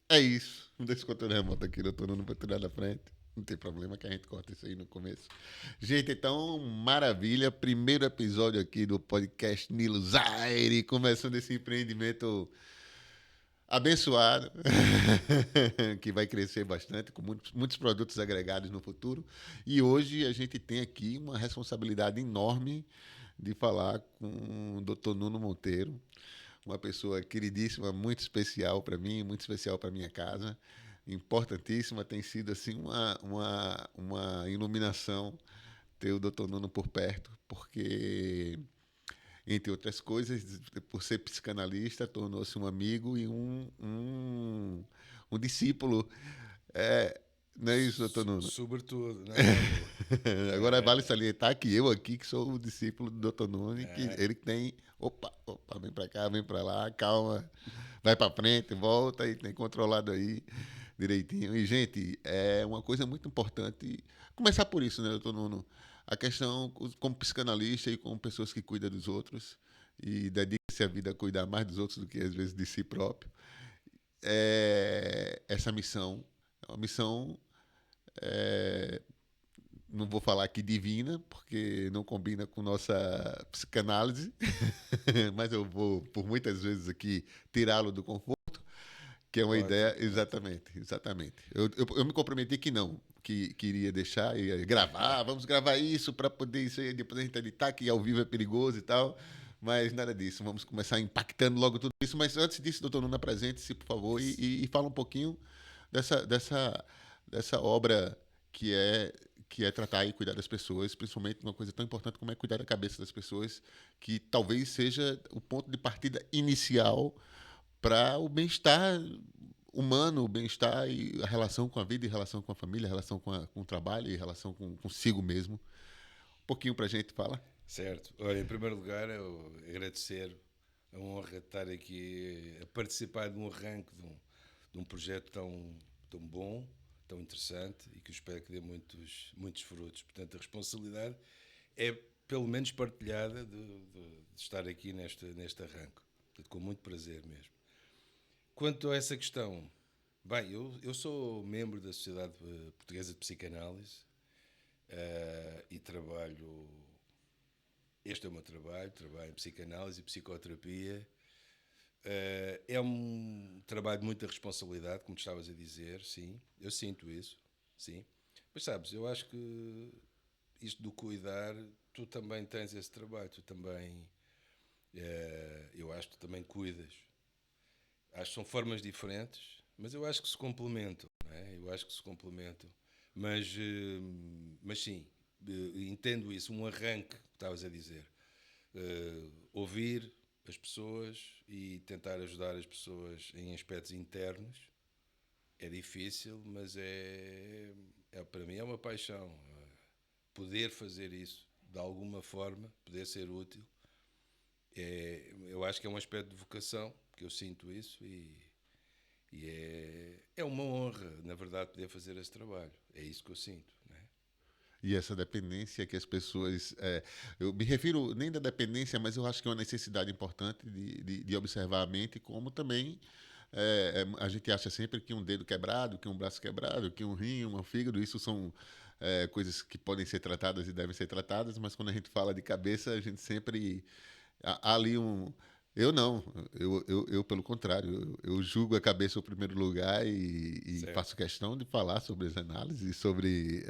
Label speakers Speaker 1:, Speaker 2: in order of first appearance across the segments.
Speaker 1: É isso. Deixa o controle remoto aqui, doutor Nuno, para tirar da frente. Não tem problema que a gente corta isso aí no começo. Gente, então, maravilha. Primeiro episódio aqui do podcast Nilo Zaire, começando esse empreendimento abençoado, que vai crescer bastante, com muitos produtos agregados no futuro. E hoje a gente tem aqui uma responsabilidade enorme de falar com o doutor Nuno Monteiro, uma pessoa queridíssima, muito especial para mim, muito especial para minha casa, importantíssima, tem sido assim uma iluminação ter o doutor Nuno por perto, porque, entre outras coisas, por ser psicanalista, tornou-se um amigo e um discípulo. É, não é isso, doutor Nuno?
Speaker 2: Sobretudo, não.
Speaker 1: Agora
Speaker 2: É,
Speaker 1: vale salientar que eu aqui, que sou o discípulo do Dr. Nunes, que
Speaker 2: é,
Speaker 1: ele tem, opa, vem pra cá, vem pra lá, calma, vai pra frente, volta e tem controlado aí direitinho. E, gente, é uma coisa muito importante, começar por isso, né, doutor Nuno? A questão, como psicanalista e como pessoas que cuidam dos outros e dedicam-se a vida a cuidar mais dos outros do que, às vezes, de si próprio, essa missão é uma missão é, não vou falar aqui divina, porque não combina com nossa psicanálise, mas eu vou, por muitas vezes aqui, tirá-lo do conforto, que é uma ideia,
Speaker 2: ótimo, ótimo.
Speaker 1: exatamente. Eu me comprometi que não, que iria deixar, ia gravar, vamos gravar isso para poder isso aí, depois a gente editar, que ao vivo é perigoso e tal, mas nada disso, vamos começar impactando logo tudo isso, mas antes disso, doutor Nuno, apresente-se, por favor, e fala um pouquinho dessa, dessa, dessa obra que é que é tratar e cuidar das pessoas, principalmente uma coisa tão importante como é cuidar da cabeça das pessoas, que talvez seja o ponto de partida inicial para o bem-estar humano, o bem-estar e a relação com a vida, e a relação com a família, a relação com o trabalho e a relação consigo mesmo. Um pouquinho para a gente fala.
Speaker 2: Certo. Olha, em primeiro lugar, eu agradecer a honra de estar aqui a participar de um arranque de um projeto tão bom, tão interessante e que eu espero que dê muitos frutos. Portanto, a responsabilidade é pelo menos partilhada de estar aqui neste arranque. Portanto, com muito prazer mesmo. Quanto a essa questão, bem, eu sou membro da Sociedade Portuguesa de Psicanálise e trabalho. Este é o meu trabalho em psicanálise e psicoterapia. É um trabalho de muita responsabilidade, como estavas a dizer, sim, eu sinto isso, sim. Mas sabes, eu acho que isto do cuidar, tu também tens esse trabalho, tu também, eu acho que tu também cuidas. Acho que são formas diferentes, mas eu acho que se complementam, não é? Eu acho que se complementam. Mas sim, entendo isso, um arranque, que estavas a dizer. Ouvir as pessoas e tentar ajudar as pessoas em aspectos internos é difícil, mas para mim é uma paixão. Poder fazer isso de alguma forma, poder ser útil, eu acho que é um aspecto de vocação, que eu sinto isso e é uma honra, na verdade, poder fazer esse trabalho. É isso que eu sinto. Né?
Speaker 1: E essa dependência que as pessoas. Eu me refiro nem da dependência, mas eu acho que é uma necessidade importante de observar a mente, como também a gente acha sempre que um dedo quebrado, que um braço quebrado, que um rim, um fígado, isso são coisas que podem ser tratadas e devem ser tratadas, mas quando a gente fala de cabeça, a gente sempre. Há ali um. Eu não, eu pelo contrário, eu julgo a cabeça em primeiro lugar e
Speaker 2: Certo.
Speaker 1: faço questão de falar sobre as análises, sobre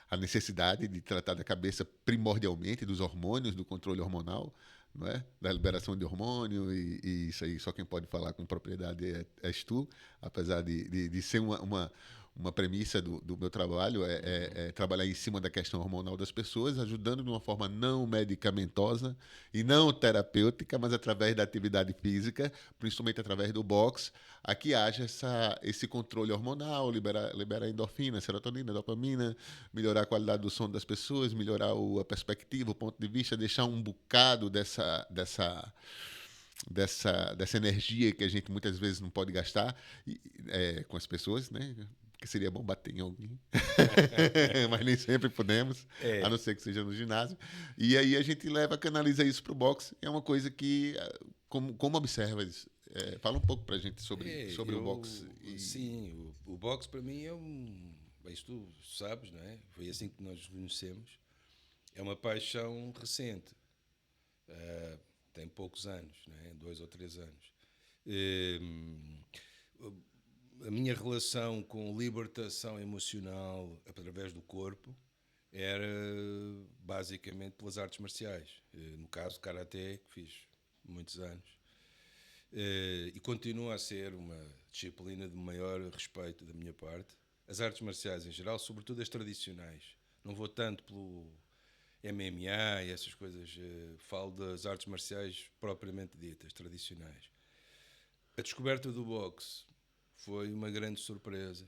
Speaker 1: a necessidade de tratar da cabeça primordialmente, dos hormônios, do controle hormonal, não é? Da liberação de hormônio, e isso aí só quem pode falar com propriedade és tu, apesar de ser uma premissa do meu trabalho
Speaker 2: Uhum.
Speaker 1: é trabalhar em cima da questão hormonal das pessoas, ajudando de uma forma não medicamentosa e não terapêutica, mas através da atividade física, principalmente através do boxe, a que haja esse controle hormonal, liberar endorfina, serotonina, dopamina, melhorar a qualidade do sono das pessoas, melhorar a perspectiva, o ponto de vista, deixar um bocado dessa energia que a gente muitas vezes não pode gastar com as pessoas, né? Que seria bom bater em alguém, mas nem sempre podemos, a não
Speaker 2: É,
Speaker 1: ser que seja no ginásio. E aí a gente canaliza isso para o boxe. É uma coisa que, como observas, Fala um pouco pra gente sobre o boxe.
Speaker 2: Sim, o boxe para mim é um... Bem, isto tu sabes, não é? Foi assim que nós nos conhecemos. É uma paixão recente. Tem poucos anos, não é? 2 ou 3 anos. A minha relação com libertação emocional através do corpo era basicamente pelas artes marciais. No caso, Karaté, que fiz muitos anos. E continua a ser uma disciplina de maior respeito da minha parte. As artes marciais em geral, sobretudo as tradicionais. Não vou tanto pelo MMA e essas coisas. Falo das artes marciais propriamente ditas, tradicionais. A descoberta do boxe foi uma grande surpresa.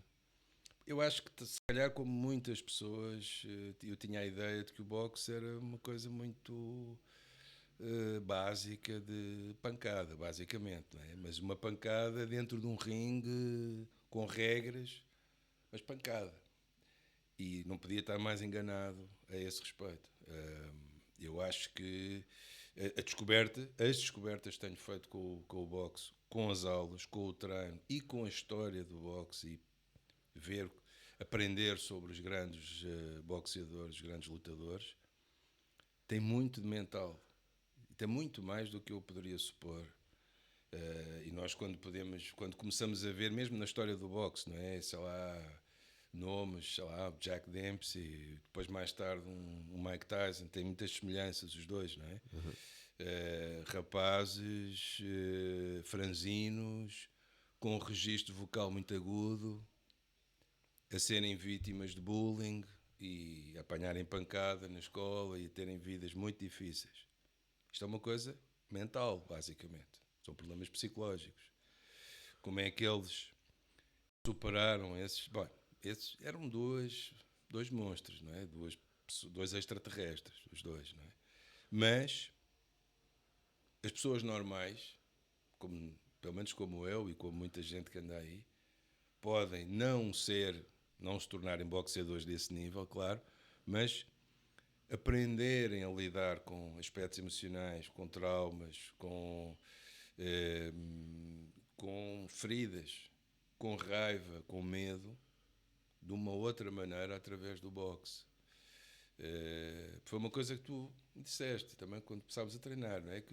Speaker 2: Eu acho que, se calhar, como muitas pessoas, eu tinha a ideia de que o boxe era uma coisa muito básica de pancada, basicamente. Não é? Mas uma pancada dentro de um ringue, com regras, mas pancada. E não podia estar mais enganado a esse respeito. Eu acho que as descobertas que tenho feito com o boxe, com as aulas, com o treino e com a história do boxe e aprender sobre os grandes boxeadores, os grandes lutadores, tem muito de mental. Tem muito mais do que eu poderia supor. E nós quando começamos a ver, mesmo na história do boxe, não é? Sei lá, nomes, sei lá, Jack Dempsey, depois mais tarde um Mike Tyson, tem muitas semelhanças os dois, não é?
Speaker 1: Uhum.
Speaker 2: Rapazes, franzinos, com um registro vocal muito agudo, a serem vítimas de bullying e a apanharem pancada na escola e a terem vidas muito difíceis. Isto é uma coisa mental, basicamente. São problemas psicológicos. Como é que eles superaram esses... Bom, esses eram dois monstros, não é? Dois extraterrestres, os dois, não é? Mas as pessoas normais, pelo menos como eu e como muita gente que anda aí, podem não se tornarem boxeadores desse nível, claro, mas aprenderem a lidar com aspectos emocionais, com traumas, com feridas, com raiva, com medo, de uma outra maneira através do boxe. Foi uma coisa que tu disseste também quando começámos a treinar, não é?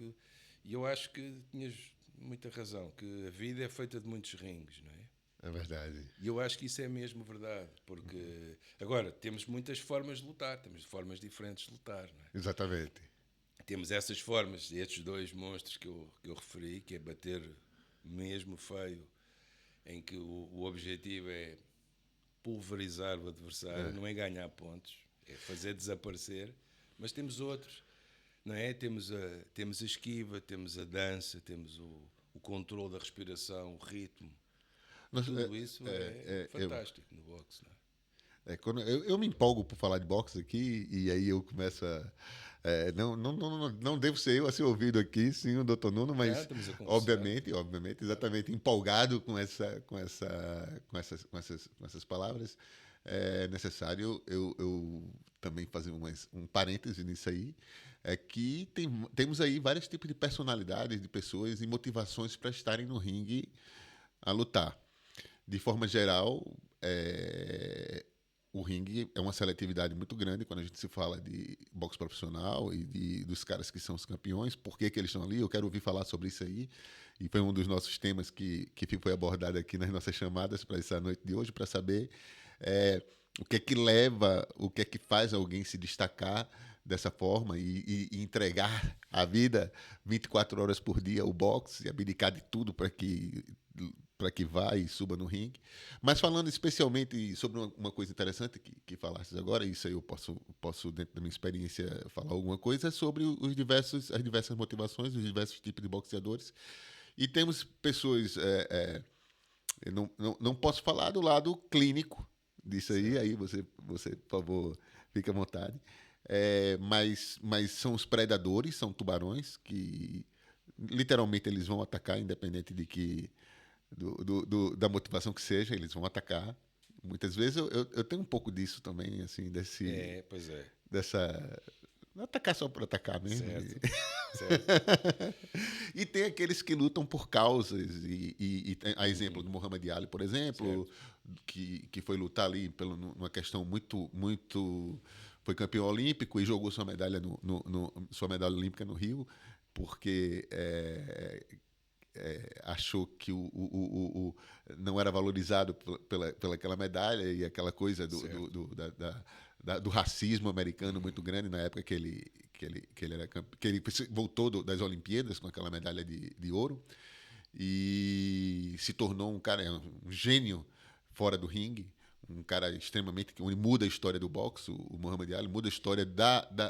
Speaker 2: E eu acho que tinhas muita razão, que a vida é feita de muitos ringues, não é?
Speaker 1: É verdade.
Speaker 2: E eu acho que isso é mesmo verdade, porque agora temos muitas formas de lutar, temos formas diferentes de lutar, não é?
Speaker 1: Exatamente.
Speaker 2: Temos essas formas, estes dois monstros que eu referi, que é bater mesmo feio, em que o objetivo é pulverizar o adversário, não é ganhar pontos, é fazer desaparecer, mas temos outros, não é? Temos a esquiva, temos a dança, temos o controle da respiração, o ritmo. Tudo isso é fantástico no boxe, não é?
Speaker 1: Quando eu me empolgo por falar de boxe aqui, e aí eu começo a. Não devo ser eu a ser ouvido aqui, sim, o doutor Nuno, mas
Speaker 2: Estamos a conversar.
Speaker 1: obviamente, exatamente, empolgado com essas palavras. É necessário eu também fazer um parêntese nisso aí. É que temos aí vários tipos de personalidades, de pessoas e motivações para estarem no ringue a lutar. De forma geral, o ringue é uma seletividade muito grande quando a gente se fala de boxe profissional e dos caras que são os campeões. Por que eles estão ali? Eu quero ouvir falar sobre isso aí. E foi um dos nossos temas que foi abordado aqui nas nossas chamadas para essa noite de hoje, para saber o que é que leva, o que é que faz alguém se destacar dessa forma e entregar a vida 24 horas por dia ao boxe e abdicar de tudo para que vá e suba no ringue. Mas falando especialmente sobre uma coisa interessante que falaste agora, isso aí eu posso, dentro da minha experiência, falar alguma coisa, sobre as diversas motivações, os diversos tipos de boxeadores. E temos pessoas... eu não posso falar do lado clínico disso aí, aí você, por favor, fique à vontade. Mas são os predadores, são tubarões que literalmente eles vão atacar, independente de que da motivação que seja, eles vão atacar. Muitas vezes eu tenho um pouco disso também, assim,
Speaker 2: Pois é.
Speaker 1: Não atacar só por atacar mesmo.
Speaker 2: Certo. Certo.
Speaker 1: E tem aqueles que lutam por causas. E tem a exemplo do Muhammad Ali, por exemplo,
Speaker 2: Certo.
Speaker 1: que foi lutar ali numa questão muito. Foi campeão olímpico e jogou sua medalha olímpica no Rio, porque achou que não era valorizado pela aquela medalha e aquela coisa
Speaker 2: Certo.
Speaker 1: do racismo americano muito grande na época que ele voltou das Olimpíadas com aquela medalha de ouro e se tornou um cara, um gênio fora do ringue, um cara extremamente que muda a história do boxe, o Muhammad Ali muda a história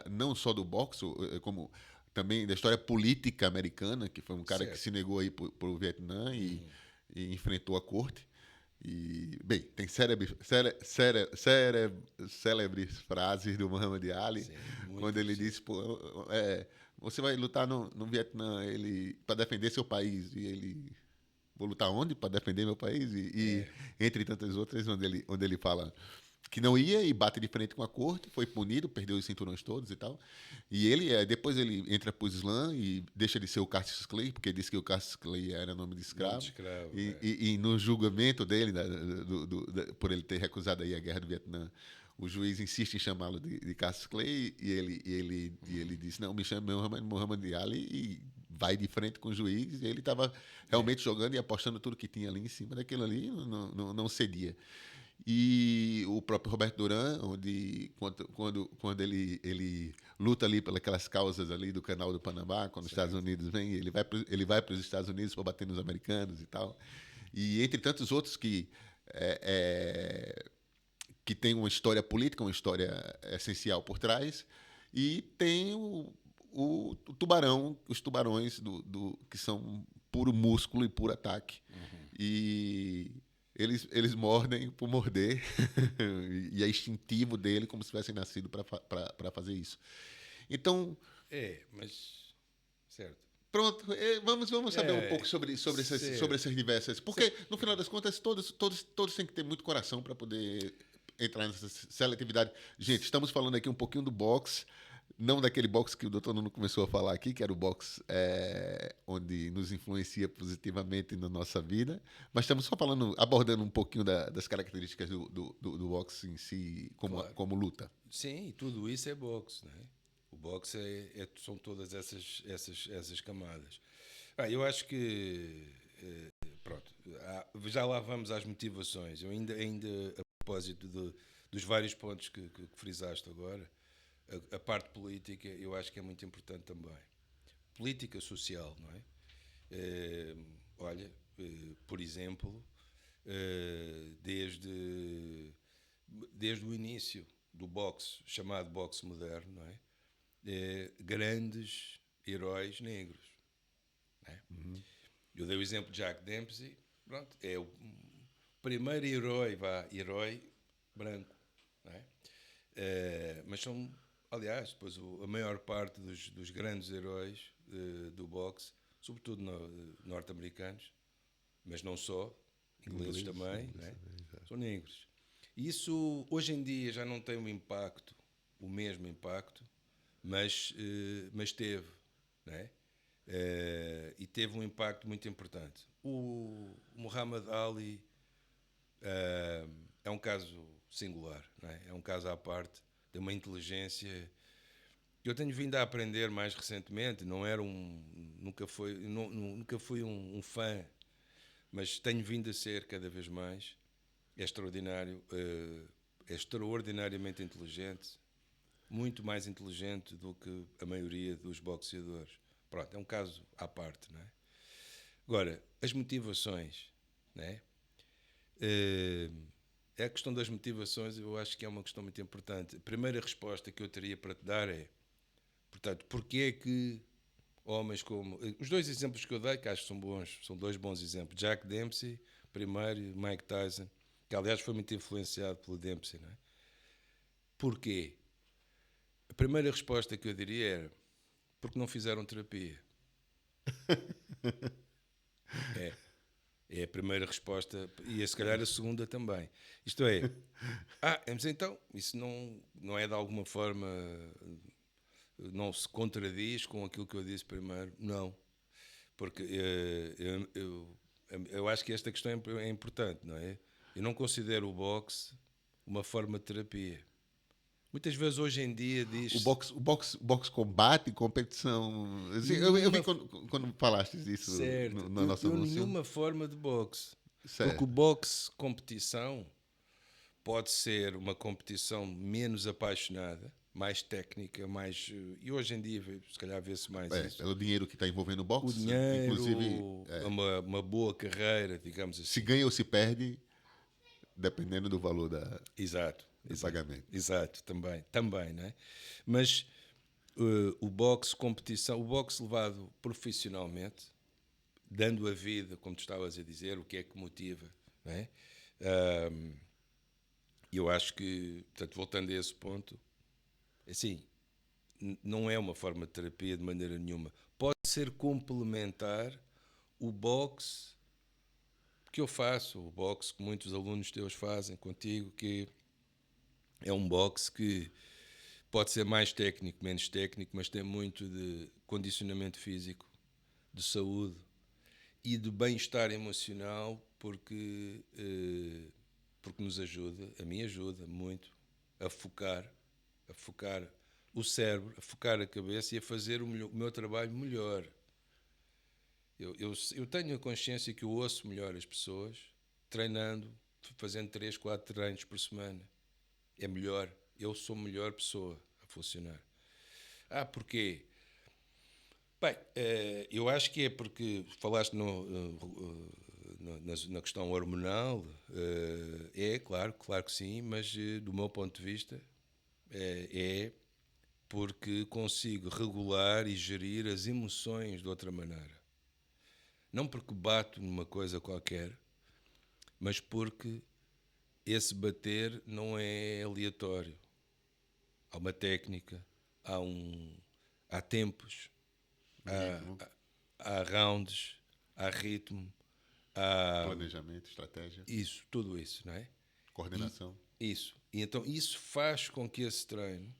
Speaker 1: não só do boxe, como também da história política americana, que foi um cara que
Speaker 2: Certo.
Speaker 1: se negou aí para o Vietnã e enfrentou a corte. E, bem, tem célebres frases do Muhammad Ali,
Speaker 2: Sim, muito
Speaker 1: quando ele
Speaker 2: conhecido.
Speaker 1: disse, pô, você vai lutar no Vietnã para defender seu país, e ele, vou lutar onde para defender meu país?
Speaker 2: É,
Speaker 1: Entre tantas outras, onde ele fala que não ia e bate de frente com a corte, foi punido, perdeu os cinturões todos e tal. E ele, depois ele entra para o Islã e deixa de ser o Cassius Clay, porque disse que o Cassius Clay era nome de
Speaker 2: nome de
Speaker 1: escravo.
Speaker 2: escravo.
Speaker 1: E no julgamento dele, por ele ter recusado aí a guerra do Vietnã, o juiz insiste em chamá-lo de Cassius Clay e ele diz, não, me chame Muhammad Ali e vai de frente com o juiz. E ele estava realmente jogando e apostando tudo que tinha ali em cima daquilo ali, não cedia. E o próprio Roberto Duran, quando ele luta ali pelas causas ali do Canal do Panamá, quando os Estados Unidos vêm, ele vai para os Estados Unidos para bater nos americanos e tal. E entre tantos outros é, que tem uma história política, uma história essencial por trás, e tem o tubarão, os tubarões que são puro músculo e puro ataque. E eles mordem por morder, e é instintivo dele, como se tivessem nascido para fazer isso. Então,
Speaker 2: Mas. Certo.
Speaker 1: pronto, vamos saber um pouco
Speaker 2: É,
Speaker 1: sobre
Speaker 2: certo.
Speaker 1: essas diversas. Porque, no final das contas, todos têm que ter muito coração para poder entrar nessa seletividade. Gente, estamos falando aqui um pouquinho do boxe, não daquele boxe que o doutor Nuno começou a falar aqui, que era o boxe onde nos influencia positivamente na nossa vida, mas estamos só falando, abordando um pouquinho das características do boxe em si,
Speaker 2: Claro.
Speaker 1: como luta.
Speaker 2: Sim, e tudo isso é boxe, não é? O boxe são todas essas camadas. Eu acho que. Pronto, já lá vamos às motivações. Eu ainda a propósito dos vários pontos que frisaste agora, a parte política eu acho que é muito importante também. Política social, não é? Olha, por exemplo, desde o início do boxe, chamado boxe moderno, não é? Grandes heróis negros. Não é? Eu dei o exemplo de Jack Dempsey, pronto, é o primeiro herói branco. Não é? Mas são, aliás, depois a maior parte dos grandes heróis do boxe, sobretudo norte-americanos, mas não só, ingleses também, né? São negros. E isso hoje em dia já não tem o mesmo impacto, mas teve, né? E teve um impacto muito importante. O Muhammad Ali é um caso singular, não é? É um caso à parte, de uma inteligência. Eu tenho vindo a aprender mais recentemente, nunca fui um fã, mas tenho vindo a ser cada vez mais. É extraordinário, é extraordinariamente inteligente, muito mais inteligente do que a maioria dos boxeadores. Pronto, é um caso à parte, não é? Agora, as motivações, não é? A questão das motivações eu acho que é uma questão muito importante. A primeira resposta que eu teria para te dar é, portanto, porquê é que homens como... Os dois exemplos que eu dei, que acho que são bons, são dois bons exemplos. Jack Dempsey, primeiro, e Mike Tyson, que aliás foi muito influenciado pelo Dempsey, não é? Porquê? A primeira resposta que eu diria era porque não fizeram terapia. É. É a primeira resposta e se calhar a segunda também. Isto é, mas então, isso não é de alguma forma não se contradiz com aquilo que eu disse primeiro. Não. Porque eu acho que esta questão é importante, não é? Eu não considero o boxe uma forma de terapia. Muitas vezes hoje em dia
Speaker 1: O
Speaker 2: diz-se
Speaker 1: boxe, o boxe combate, competição. Assim, eu vi quando falaste isso
Speaker 2: certo,
Speaker 1: no nosso
Speaker 2: eu
Speaker 1: anúncio.
Speaker 2: nenhuma forma de boxe. Porque o
Speaker 1: Certo.
Speaker 2: boxe competição pode ser uma competição menos apaixonada, mais técnica, mais. E hoje em dia, se calhar, vê-se mais
Speaker 1: É,
Speaker 2: isso.
Speaker 1: pelo dinheiro que está envolvendo o
Speaker 2: O
Speaker 1: boxe, inclusive,
Speaker 2: dinheiro, uma boa carreira, digamos
Speaker 1: se
Speaker 2: assim.
Speaker 1: ganha ou se perde, dependendo do valor
Speaker 2: Exato,
Speaker 1: do pagamento.
Speaker 2: exato, também, não é? Mas o boxe competição, o boxe levado profissionalmente, dando a vida, como tu estavas a dizer, o que é que motiva, não é? Eu acho que, portanto, voltando a esse ponto, assim, não é uma forma de terapia de maneira nenhuma. Pode ser complementar o boxe que eu faço, o boxe que muitos alunos teus fazem contigo, que é um boxe que pode ser mais técnico, menos técnico, mas tem muito de condicionamento físico, de saúde e de bem-estar emocional, porque nos ajuda, a mim ajuda muito, a focar o cérebro, a focar a cabeça e a fazer o meu trabalho melhor. Eu tenho a consciência que eu ouço melhor as pessoas treinando, fazendo 3, 4 treinos por semana. É melhor. Eu sou melhor pessoa a funcionar. Porquê? Bem, eu acho que é porque falaste na questão hormonal, claro que sim, mas do meu ponto de vista é porque consigo regular e gerir as emoções de outra maneira. Não porque bato numa coisa qualquer, mas porque esse bater não é aleatório. Há uma técnica, há tempos,
Speaker 1: Ritmo,
Speaker 2: há rounds, há ritmo, há
Speaker 1: planejamento, estratégia,
Speaker 2: tudo isso, não é? E
Speaker 1: coordenação.
Speaker 2: isso. E então isso faz com que esse treino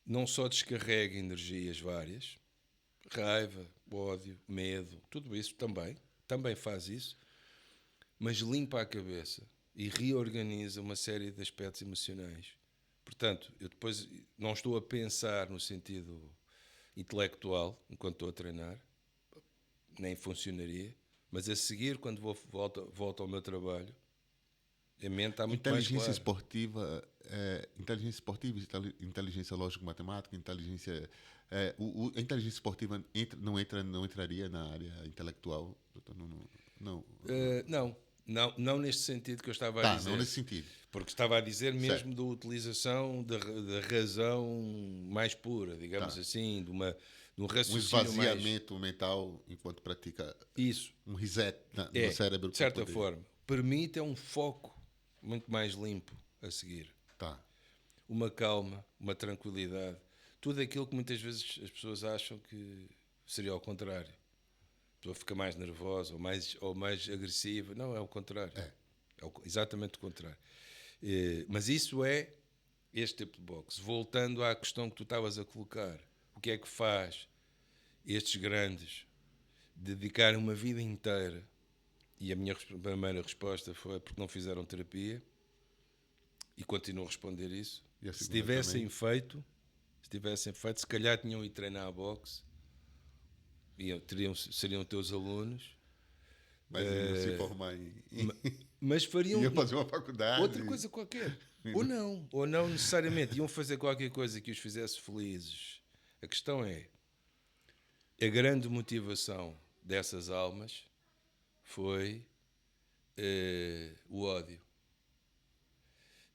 Speaker 2: não só descarregue energias várias, raiva, ódio, medo, tudo isso também faz isso, mas limpa a cabeça e reorganiza uma série de aspectos emocionais. Portanto, eu depois não estou a pensar no sentido intelectual enquanto estou a treinar, nem funcionaria, mas a seguir, quando volto ao meu trabalho, a mente está muito mais
Speaker 1: Inteligência
Speaker 2: clara.
Speaker 1: esportiva, inteligência lógico-matemática, inteligência. A inteligência esportiva não entraria na área intelectual? Doutor? Não.
Speaker 2: Não neste sentido que eu estava a
Speaker 1: Tá, não
Speaker 2: dizer.
Speaker 1: nesse sentido.
Speaker 2: Porque estava a dizer
Speaker 1: Certo.
Speaker 2: mesmo da utilização da razão mais pura, digamos
Speaker 1: Tá.
Speaker 2: assim, de um
Speaker 1: Um
Speaker 2: raciocínio mais.
Speaker 1: esvaziamento mental enquanto pratica
Speaker 2: Isso,
Speaker 1: um reset no cérebro
Speaker 2: de
Speaker 1: para
Speaker 2: certa
Speaker 1: poder.
Speaker 2: forma, permite um foco muito mais limpo a seguir.
Speaker 1: Tá.
Speaker 2: Uma calma, uma tranquilidade. Tudo aquilo que muitas vezes as pessoas acham que seria ao contrário. A pessoa fica mais nervosa ou mais agressiva. Não, é o contrário.
Speaker 1: É.
Speaker 2: Exatamente o contrário. Mas isso é este tipo de boxe. Voltando à questão que tu estavas a colocar, o que é que faz estes grandes dedicarem uma vida inteira? E a minha primeira resposta foi porque não fizeram terapia, e continuo a responder isso.
Speaker 1: E a
Speaker 2: Se
Speaker 1: segunda
Speaker 2: tivessem
Speaker 1: também.
Speaker 2: feito, se calhar tinham ido treinar a boxe, seriam teus alunos,
Speaker 1: Mas iriam se formar
Speaker 2: mas fariam
Speaker 1: iriam fazer uma faculdade.
Speaker 2: outra coisa qualquer. Ou não necessariamente. Iam fazer qualquer coisa que os fizesse felizes. A questão é, a grande motivação dessas almas foi o ódio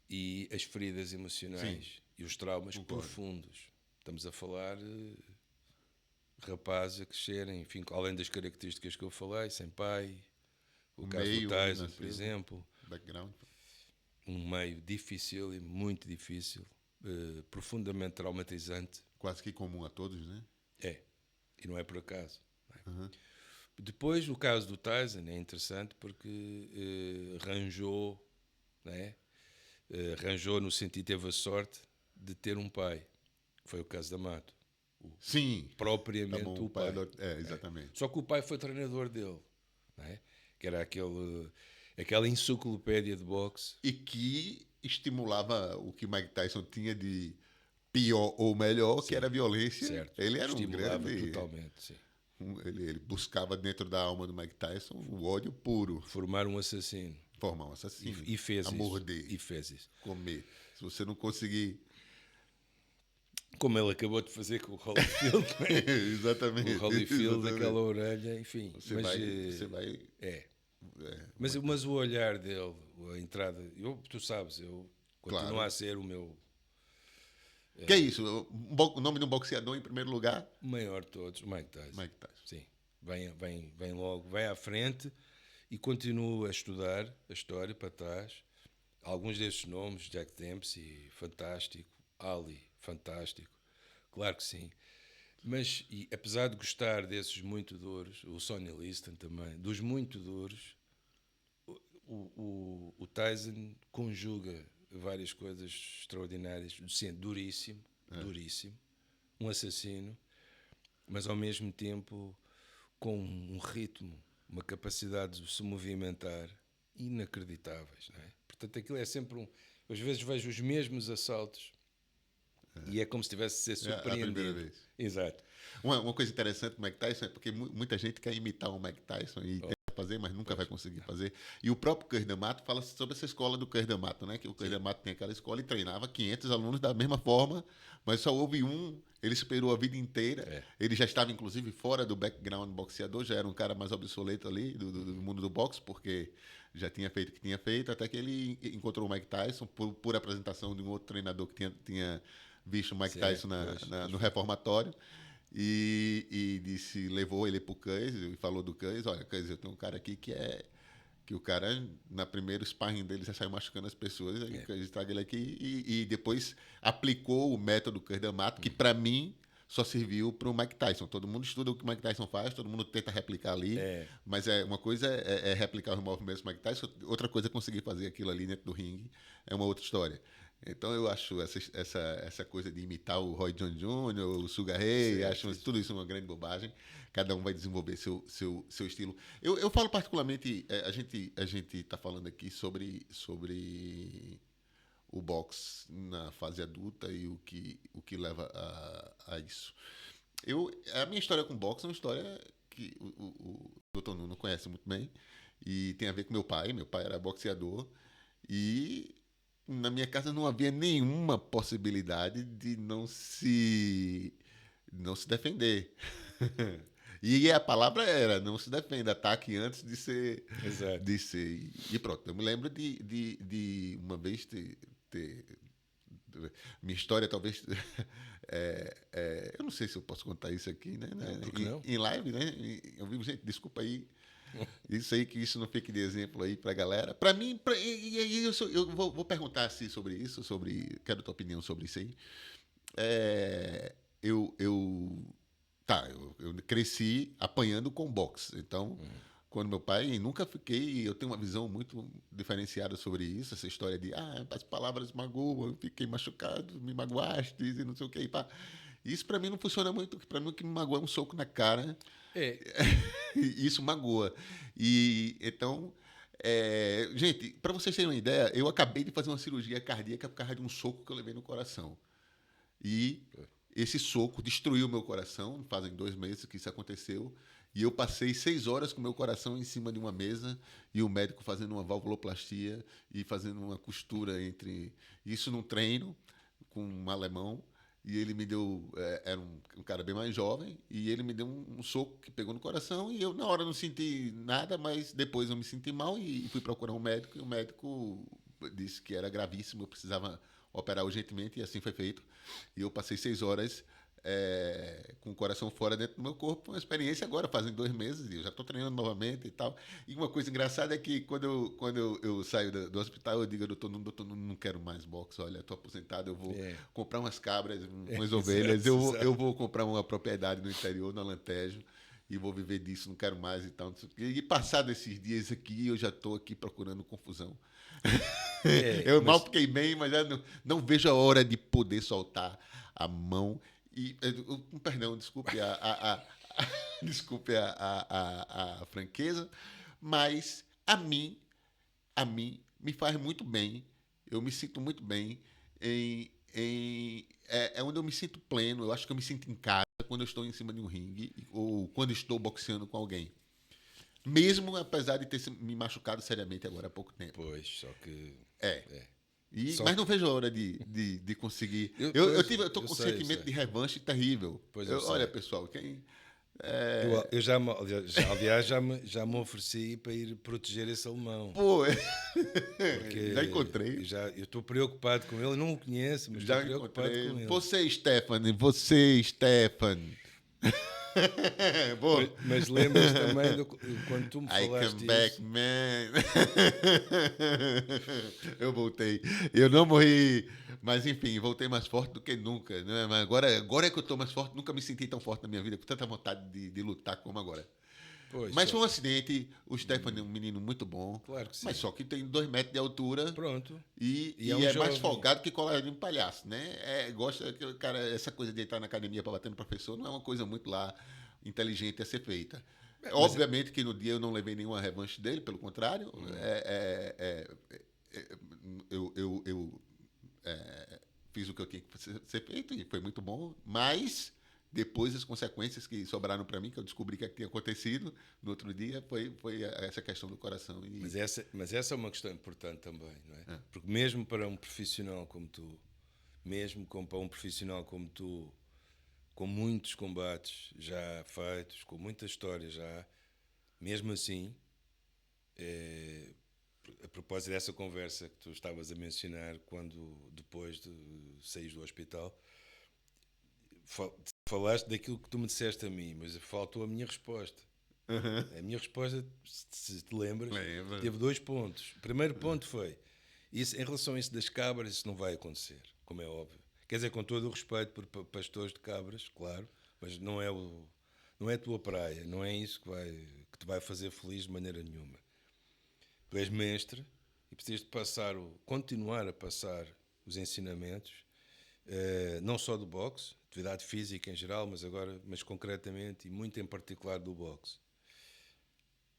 Speaker 2: e as feridas emocionais
Speaker 1: Sim,
Speaker 2: e os traumas
Speaker 1: concordo.
Speaker 2: profundos. Estamos a falar rapazes a crescerem, enfim, além das características que eu falei, sem pai, o
Speaker 1: O
Speaker 2: caso do
Speaker 1: meio onde
Speaker 2: Tyson, por
Speaker 1: nasceu,
Speaker 2: exemplo,
Speaker 1: background.
Speaker 2: um meio difícil e muito difícil, profundamente traumatizante.
Speaker 1: Quase que comum a todos, né?
Speaker 2: E não é por acaso. Não é?
Speaker 1: Uhum.
Speaker 2: Depois, o caso do Tyson é interessante porque arranjou, né? Arranjou no sentido, teve a sorte de ter um pai. foi o caso da Mato.
Speaker 1: Sim.
Speaker 2: Propriamente
Speaker 1: Tá bom,
Speaker 2: o pai.
Speaker 1: Exatamente.
Speaker 2: Só que o pai foi treinador dele, não é? Que era aquela enciclopédia de boxe.
Speaker 1: E que estimulava o que Mike Tyson tinha de pior ou melhor, que
Speaker 2: Sim,
Speaker 1: era a violência.
Speaker 2: certo.
Speaker 1: Ele era um
Speaker 2: Estimulava
Speaker 1: grande...
Speaker 2: totalmente, sim.
Speaker 1: Ele buscava dentro da alma do Mike Tyson o ódio puro.
Speaker 2: Formar um assassino.
Speaker 1: Formar um assassino.
Speaker 2: E fez
Speaker 1: a
Speaker 2: isso.
Speaker 1: morder.
Speaker 2: E fez isso.
Speaker 1: Comer. Se você não conseguir...
Speaker 2: Como ele acabou de fazer com o Holyfield.
Speaker 1: Exatamente.
Speaker 2: O Holyfield,
Speaker 1: exatamente.
Speaker 2: aquela orelha, enfim.
Speaker 1: Você vai...
Speaker 2: Mas o olhar dele, a entrada... Tu sabes, eu continuo
Speaker 1: Claro.
Speaker 2: a ser o meu...
Speaker 1: Que é isso? O nome de um boxeador, em primeiro lugar?
Speaker 2: O maior de todos, o Mike Tyson.
Speaker 1: Mike Tyson.
Speaker 2: Sim. Vem logo, vai à frente e continua a estudar a história para trás. Alguns desses nomes, Jack Dempsey, fantástico. Ali, fantástico. Claro que sim. Mas, apesar de gostar desses muito duros, o Sonny Liston também, dos muito duros, o Tyson conjuga várias coisas extraordinárias, sendo duríssimo, duríssimo, um assassino, mas ao mesmo tempo com um ritmo, uma capacidade de se movimentar inacreditáveis, não é? Portanto, aquilo é sempre eu às vezes vejo os mesmos assaltos e é como se tivesse a ser surpreendido.
Speaker 1: A primeira vez.
Speaker 2: Exato.
Speaker 1: Uma coisa interessante do Mike Tyson é porque muita gente quer imitar o Mike Tyson e tenta fazer, mas nunca vai conseguir fazer. E o próprio Cus D'Amato fala sobre essa escola do Cus D'Amato, né? Que o Cus D'Amato tem aquela escola e treinava 500 alunos da mesma forma, mas só houve um, ele superou a vida inteira. Ele já estava, inclusive, fora do background boxeador, já era um cara mais obsoleto ali do mundo do boxe, porque já tinha feito o que tinha feito, até que ele encontrou o Mike Tyson por apresentação de um outro treinador que tinha visto o Mike Tyson no reformatório. E disse, levou ele pro Cus e falou do Cus, olha, Cus, eu tenho um cara aqui que o cara, na primeira sparring dele, já saiu machucando as pessoas, aí o Cus traga ele aqui e depois aplicou o método Cus D'Amato, que para mim só serviu para o Mike Tyson. Todo mundo estuda o que o Mike Tyson faz, todo mundo tenta replicar ali, mas uma coisa é replicar os movimentos do Mike Tyson, outra coisa é conseguir fazer aquilo ali dentro do ringue, é uma outra história. Então eu acho essa coisa de imitar o Roy Jones Jr., o Sugar Ray, acho tudo isso uma grande bobagem. Cada um vai desenvolver seu estilo. Eu falo particularmente, a gente está falando aqui sobre o boxe na fase adulta e o que leva a isso. A minha história com boxe é uma história que o Dr. Nuno conhece muito bem e tem a ver com meu pai. Meu pai era boxeador e na minha casa não havia nenhuma possibilidade de não se defender. E a palavra era, não se defenda, ataque antes de ser...
Speaker 2: Exato.
Speaker 1: De ser. E pronto, eu me lembro de uma vez minha história talvez... eu não sei se eu posso contar isso aqui, né?
Speaker 2: Não?
Speaker 1: Em live, né? Eu vivo, gente, desculpa aí. Isso aí, que isso não fique de exemplo aí pra galera. Pra mim, eu vou perguntar assim sobre isso, quero tua opinião sobre isso aí. Eu cresci apanhando com boxe. Então, quando meu pai, nunca fiquei, eu tenho uma visão muito diferenciada sobre isso, essa história de, as palavras magoam, eu fiquei machucado, me magoaste e não sei o que. Pá. Isso pra mim não funciona muito, pra mim o que me magoa é um soco na cara. Isso magoa. E então, gente, para vocês terem uma ideia, eu acabei de fazer uma cirurgia cardíaca por causa de um soco que eu levei no coração. E esse soco destruiu meu coração. Fazem 2 meses que isso aconteceu. E eu passei 6 horas com meu coração em cima de uma mesa e o médico fazendo uma valvuloplastia e fazendo uma costura entre isso num treino com um alemão. E ele me deu, era um cara bem mais jovem, e ele me deu um soco que pegou no coração, e eu na hora não senti nada, mas depois eu me senti mal e fui procurar um médico, e o médico disse que era gravíssimo, eu precisava operar urgentemente, e assim foi feito. E eu passei 6 horas com o coração fora dentro do meu corpo, uma experiência agora, fazem 2 meses, e eu já estou treinando novamente e tal. E uma coisa engraçada é que quando eu saio do hospital, eu digo, doutor, não quero mais boxe, olha, estou aposentado, eu vou comprar umas cabras, umas ovelhas, eu vou comprar uma propriedade no interior, no Alentejo, e vou viver disso, não quero mais e tal. Não sei o quê. E passado esses dias aqui, eu já estou aqui procurando confusão. Eu mal fiquei bem, mas eu não vejo a hora de poder soltar a mão. E, perdão, desculpe desculpe a franqueza, mas a mim me faz muito bem. Eu me sinto muito bem é onde eu me sinto pleno. Eu acho que eu me sinto em casa quando eu estou em cima de um ringue ou quando estou boxeando com alguém. Mesmo apesar de ter me machucado seriamente agora há pouco tempo.
Speaker 2: Pois, só que...
Speaker 1: É.
Speaker 2: É.
Speaker 1: Mas não vejo a hora de conseguir.
Speaker 2: Eu,
Speaker 1: Eu
Speaker 2: pois,
Speaker 1: tô com um
Speaker 2: eu
Speaker 1: sentimento
Speaker 2: sei.
Speaker 1: de revanche terrível.
Speaker 2: Pois eu
Speaker 1: Olha,
Speaker 2: sei.
Speaker 1: pessoal, quem.
Speaker 2: Eu aliás, já me ofereci para ir proteger esse alemão.
Speaker 1: Pô,
Speaker 2: Porque
Speaker 1: já encontrei.
Speaker 2: eu estou preocupado com ele, não o conheço, mas
Speaker 1: Já
Speaker 2: estou preocupado
Speaker 1: encontrei.
Speaker 2: com ele.
Speaker 1: Você, Stephanie. Pô,
Speaker 2: Mas lembras também quando tu me
Speaker 1: I
Speaker 2: falaste
Speaker 1: come back,
Speaker 2: isso?
Speaker 1: man. Eu voltei. Eu não morri, mas enfim, voltei mais forte do que nunca. Né? Mas agora é que eu estou mais forte. Nunca me senti tão forte na minha vida, com tanta vontade de lutar como agora.
Speaker 2: Pois,
Speaker 1: Mas foi um acidente. O Stefan é um menino muito bom.
Speaker 2: Claro que sim.
Speaker 1: Mas só que tem 2 metros de altura.
Speaker 2: Pronto.
Speaker 1: E
Speaker 2: é um
Speaker 1: é
Speaker 2: jovem.
Speaker 1: mais folgado que colarinho de palhaço, né? Gosta que o cara, essa coisa de entrar na academia para bater no professor não é uma coisa muito lá inteligente a ser feita. Obviamente que no dia eu não levei nenhuma revanche dele, pelo contrário. Eu fiz o que eu tinha que ser feito e foi muito bom, mas depois as consequências que sobraram para mim, que eu descobri que tinha acontecido no outro dia, foi essa questão do coração.
Speaker 2: Mas essa é uma questão importante também, não é? Porque mesmo para um profissional como tu, para um profissional como tu, com muitos combates já feitos, com muita história já, mesmo assim, a propósito dessa conversa que tu estavas a mencionar, quando depois de saís do hospital, falaste daquilo que tu me disseste a mim, mas faltou a minha resposta. A minha resposta, se te lembras, teve 2 pontos. O primeiro ponto foi, isso, em relação a isso das cabras, isso não vai acontecer, como é óbvio. Quer dizer, com todo o respeito por pastores de cabras, claro, mas não é a tua praia, não é isso que te vai fazer feliz de maneira nenhuma. Tu és mestre e precisas de continuar a passar os ensinamentos, não só do boxe, atividade física em geral, mas concretamente e muito em particular do boxe.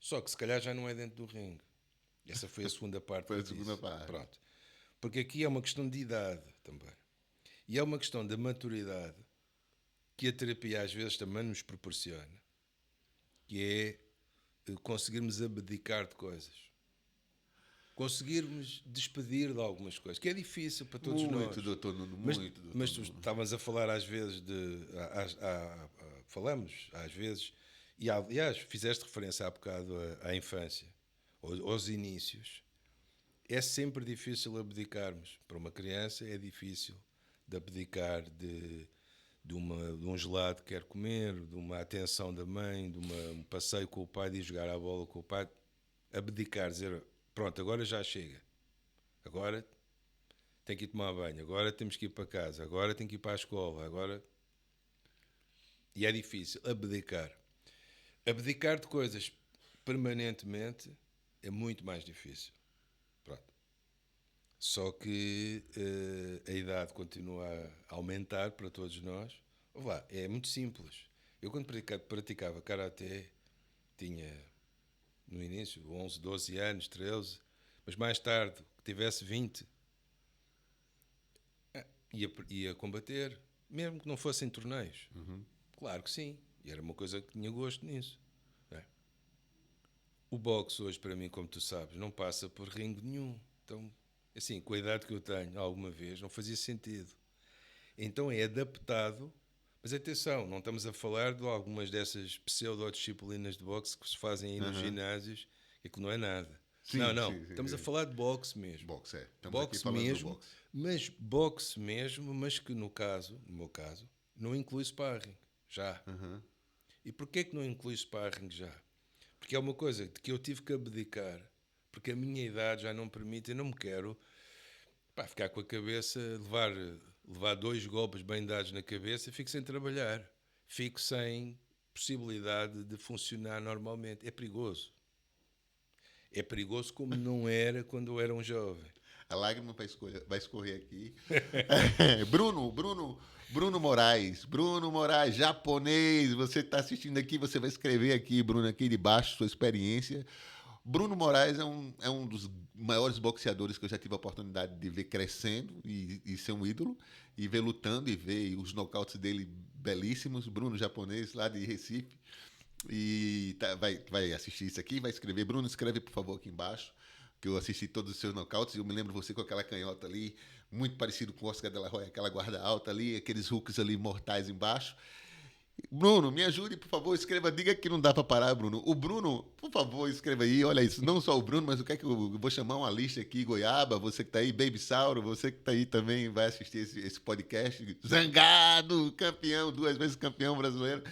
Speaker 2: Só que se calhar já não é dentro do ringue. Essa foi a segunda parte.
Speaker 1: Foi a segunda parte.
Speaker 2: Pronto. Porque aqui é uma questão de idade também. E é uma questão da maturidade que a terapia às vezes também nos proporciona, que é conseguirmos abdicar de coisas. Conseguirmos despedir de algumas coisas, que é difícil para todos nós.
Speaker 1: Muito, doutor Nuno,
Speaker 2: muito. Mas tu estavas a falar às vezes falamos às vezes, e aliás fizeste referência há bocado à infância, aos inícios. É sempre difícil abdicarmos. Para uma criança é difícil de abdicar de um gelado que quer comer, de uma atenção da mãe, de um passeio com o pai, de ir jogar à bola com o pai. Abdicar, dizer, pronto, agora já chega. Agora tenho que ir tomar banho, agora temos que ir para casa, agora tenho que ir para a escola, agora... E é difícil abdicar. Abdicar de coisas permanentemente é muito mais difícil. Pronto. Só que a idade continua a aumentar para todos nós. Lá, é muito simples. Eu quando praticava karaté tinha no início 11, 12 anos, 13, mas mais tarde, que tivesse 20, ia combater, mesmo que não fossem torneios. Claro que sim. E era uma coisa que tinha gosto nisso. É. O boxe hoje, para mim, como tu sabes, não passa por ringue nenhum. Então, assim, com a idade que eu tenho, alguma vez, não fazia sentido. Então é adaptado, mas atenção, não estamos a falar de algumas dessas pseudodisciplinas de boxe que se fazem aí nos ginásios, e que não é nada.
Speaker 1: Sim,
Speaker 2: não.
Speaker 1: sim,
Speaker 2: Estamos a falar de boxe mesmo.
Speaker 1: Boxe, é. Estamos
Speaker 2: Boxe
Speaker 1: aqui falando
Speaker 2: mesmo,
Speaker 1: do boxe.
Speaker 2: mas boxe mesmo, mas que no meu caso, não inclui sparring, já. E porquê que não inclui sparring já? Porque é uma coisa de que eu tive que abdicar, porque a minha idade já não permite, eu não me quero ficar com a cabeça, levar 2 golpes bem dados na cabeça, fico sem trabalhar, fico sem possibilidade de funcionar normalmente. É perigoso. É perigoso como não era quando eu era um jovem.
Speaker 1: A lágrima vai escorrer aqui. Bruno Moraes. Bruno Moraes, japonês. Você está assistindo aqui, você vai escrever aqui, Bruno, aqui de baixo, sua experiência. Bruno Moraes é um dos maiores boxeadores que eu já tive a oportunidade de ver crescendo e ser um ídolo, e ver lutando e ver os nocautes dele belíssimos. Bruno, japonês, lá de Recife. E vai assistir isso aqui, vai escrever. Bruno, escreve, por favor, aqui embaixo, que eu assisti todos os seus nocautes e eu me lembro você com aquela canhota ali, muito parecido com o Oscar de la Hoya, aquela guarda alta ali, aqueles hooks ali mortais embaixo. Bruno, me ajude, por favor, escreva, diga que não dá para parar, Bruno. O Bruno, por favor, escreva aí, olha isso, não só o Bruno, mas o que é que eu vou chamar uma lista aqui, Goiaba, você que tá aí, Baby Sauro, você que tá aí também vai assistir esse podcast. Zangado, campeão, 2 vezes campeão brasileiro.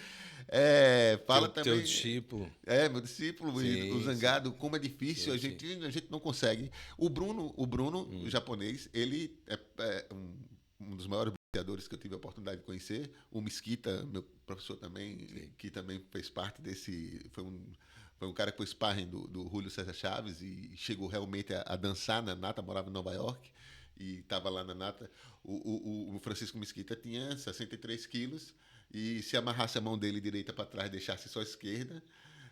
Speaker 1: Fala também.
Speaker 2: Teu discípulo.
Speaker 1: Meu discípulo,
Speaker 2: Sim,
Speaker 1: o Zangado, como é difícil,
Speaker 2: sim.
Speaker 1: a gente não consegue. O Bruno, o japonês, ele é um dos maiores boxeadores que eu tive a oportunidade de conhecer. O Mesquita, meu professor também,
Speaker 2: Sim.
Speaker 1: que também fez parte desse. Foi um cara que foi sparring do Júlio César Chaves e chegou realmente a dançar na Nata, morava em Nova York e estava lá na Nata. O Francisco Mesquita tinha 63 quilos e se amarrasse a mão dele direita para trás e deixasse só a esquerda,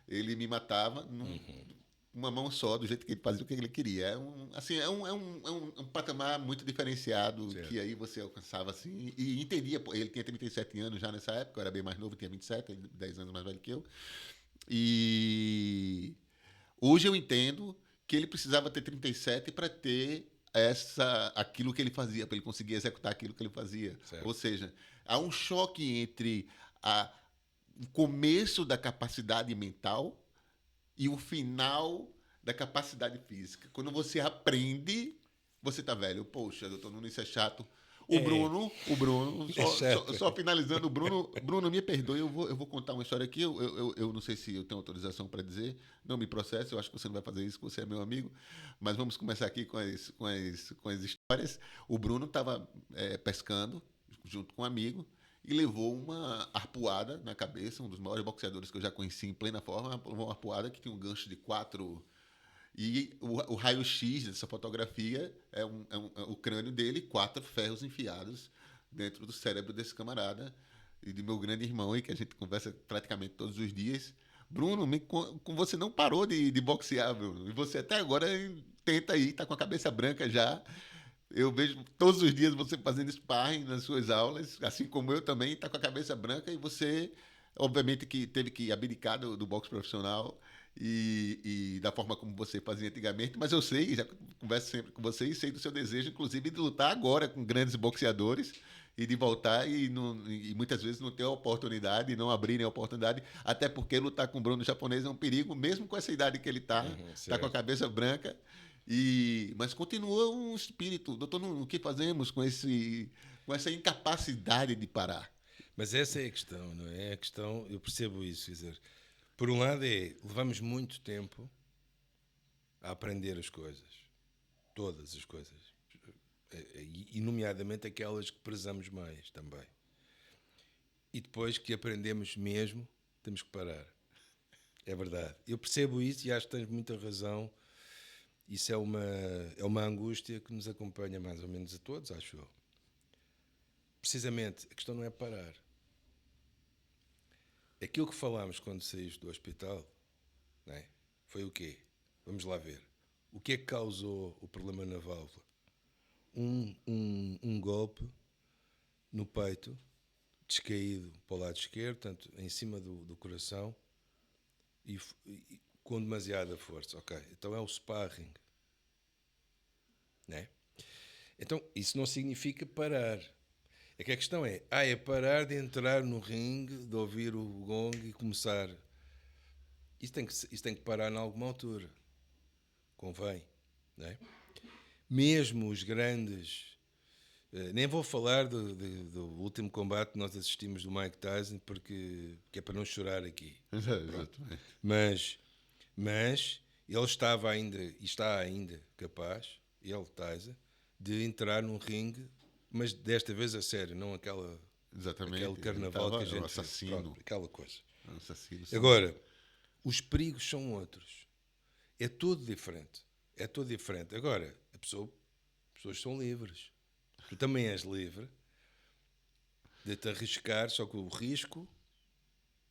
Speaker 1: ele me matava uma mão só, do jeito que ele fazia o que ele queria. É um patamar muito diferenciado,
Speaker 2: Certo.
Speaker 1: que aí você alcançava assim, e entendia. Ele tinha 37 anos já nessa época, eu era bem mais novo, tinha 27, 10 anos mais velho que eu. E hoje eu entendo que ele precisava ter 37 para ter aquilo que ele fazia, para ele conseguir executar aquilo que ele fazia.
Speaker 2: Certo.
Speaker 1: Ou seja, há um choque entre o começo da capacidade mental e o final da capacidade física. Quando você aprende, você tá velho. Poxa, doutor Nuno, isso é chato. O Bruno, só finalizando, Bruno, me perdoe, eu vou contar uma história aqui. Eu não sei se eu tenho autorização para dizer, não me processe, eu acho que você não vai fazer isso, que você é meu amigo. Mas vamos começar aqui com as histórias. O Bruno estava pescando junto com um amigo e levou uma arpoada na cabeça, um dos maiores boxeadores que eu já conheci em plena forma, uma arpoada que tinha um gancho de 4. E o raio-x dessa fotografia é o crânio dele, 4 ferros enfiados dentro do cérebro desse camarada e de meu grande irmão aí, que a gente conversa praticamente todos os dias. Bruno, você não parou de boxear, Bruno. E você até agora tenta aí, tá com a cabeça branca já. Eu vejo todos os dias você fazendo sparring nas suas aulas, assim como eu também, tá com a cabeça branca e você, obviamente, que teve que abdicar do boxe profissional e da forma como você fazia antigamente, mas eu sei, já converso sempre com você e sei do seu desejo, inclusive, de lutar agora com grandes boxeadores e de voltar e muitas vezes não ter a oportunidade, não abrirem a oportunidade, até porque lutar com o Bruno japonês é um perigo, mesmo com essa idade que ele tá com a cabeça branca. Mas continua um espírito. Doutor Nuno, o que fazemos com essa incapacidade de parar?
Speaker 2: Mas essa é a questão, não é? A questão, eu percebo isso. Quer dizer, por um lado levamos muito tempo a aprender as coisas. Todas as coisas. E nomeadamente aquelas que prezamos mais também. E depois que aprendemos mesmo, temos que parar. É verdade. Eu percebo isso e acho que tens muita razão. Isso é uma angústia que nos acompanha mais ou menos a todos, acho eu. Precisamente, a questão não é parar. Aquilo que falámos quando saíste do hospital, não é? Foi o quê? Vamos lá ver. O que é que causou o problema na válvula? Um golpe no peito, descaído para o lado esquerdo, portanto, em cima do coração, e com demasiada força. Ok, então é o sparring. Né? Então, isso não significa parar. É que a questão é parar de entrar no ringue, de ouvir o gong e começar. Isso tem que parar em alguma altura. Convém. Né? Mesmo os grandes... nem vou falar do último combate que nós assistimos do Mike Tyson, porque é para não chorar aqui.
Speaker 1: Exatamente.
Speaker 2: Mas ele estava ainda, e está ainda capaz, ele, Tyson, de entrar num ringue, mas desta vez a sério, não aquele carnaval que a gente
Speaker 1: assassino.
Speaker 2: fez, aquela coisa.
Speaker 1: Assassinos.
Speaker 2: Agora, os perigos são outros. É tudo diferente. É tudo diferente. Agora, as pessoas são livres. Tu também és livre de te arriscar, só que o risco,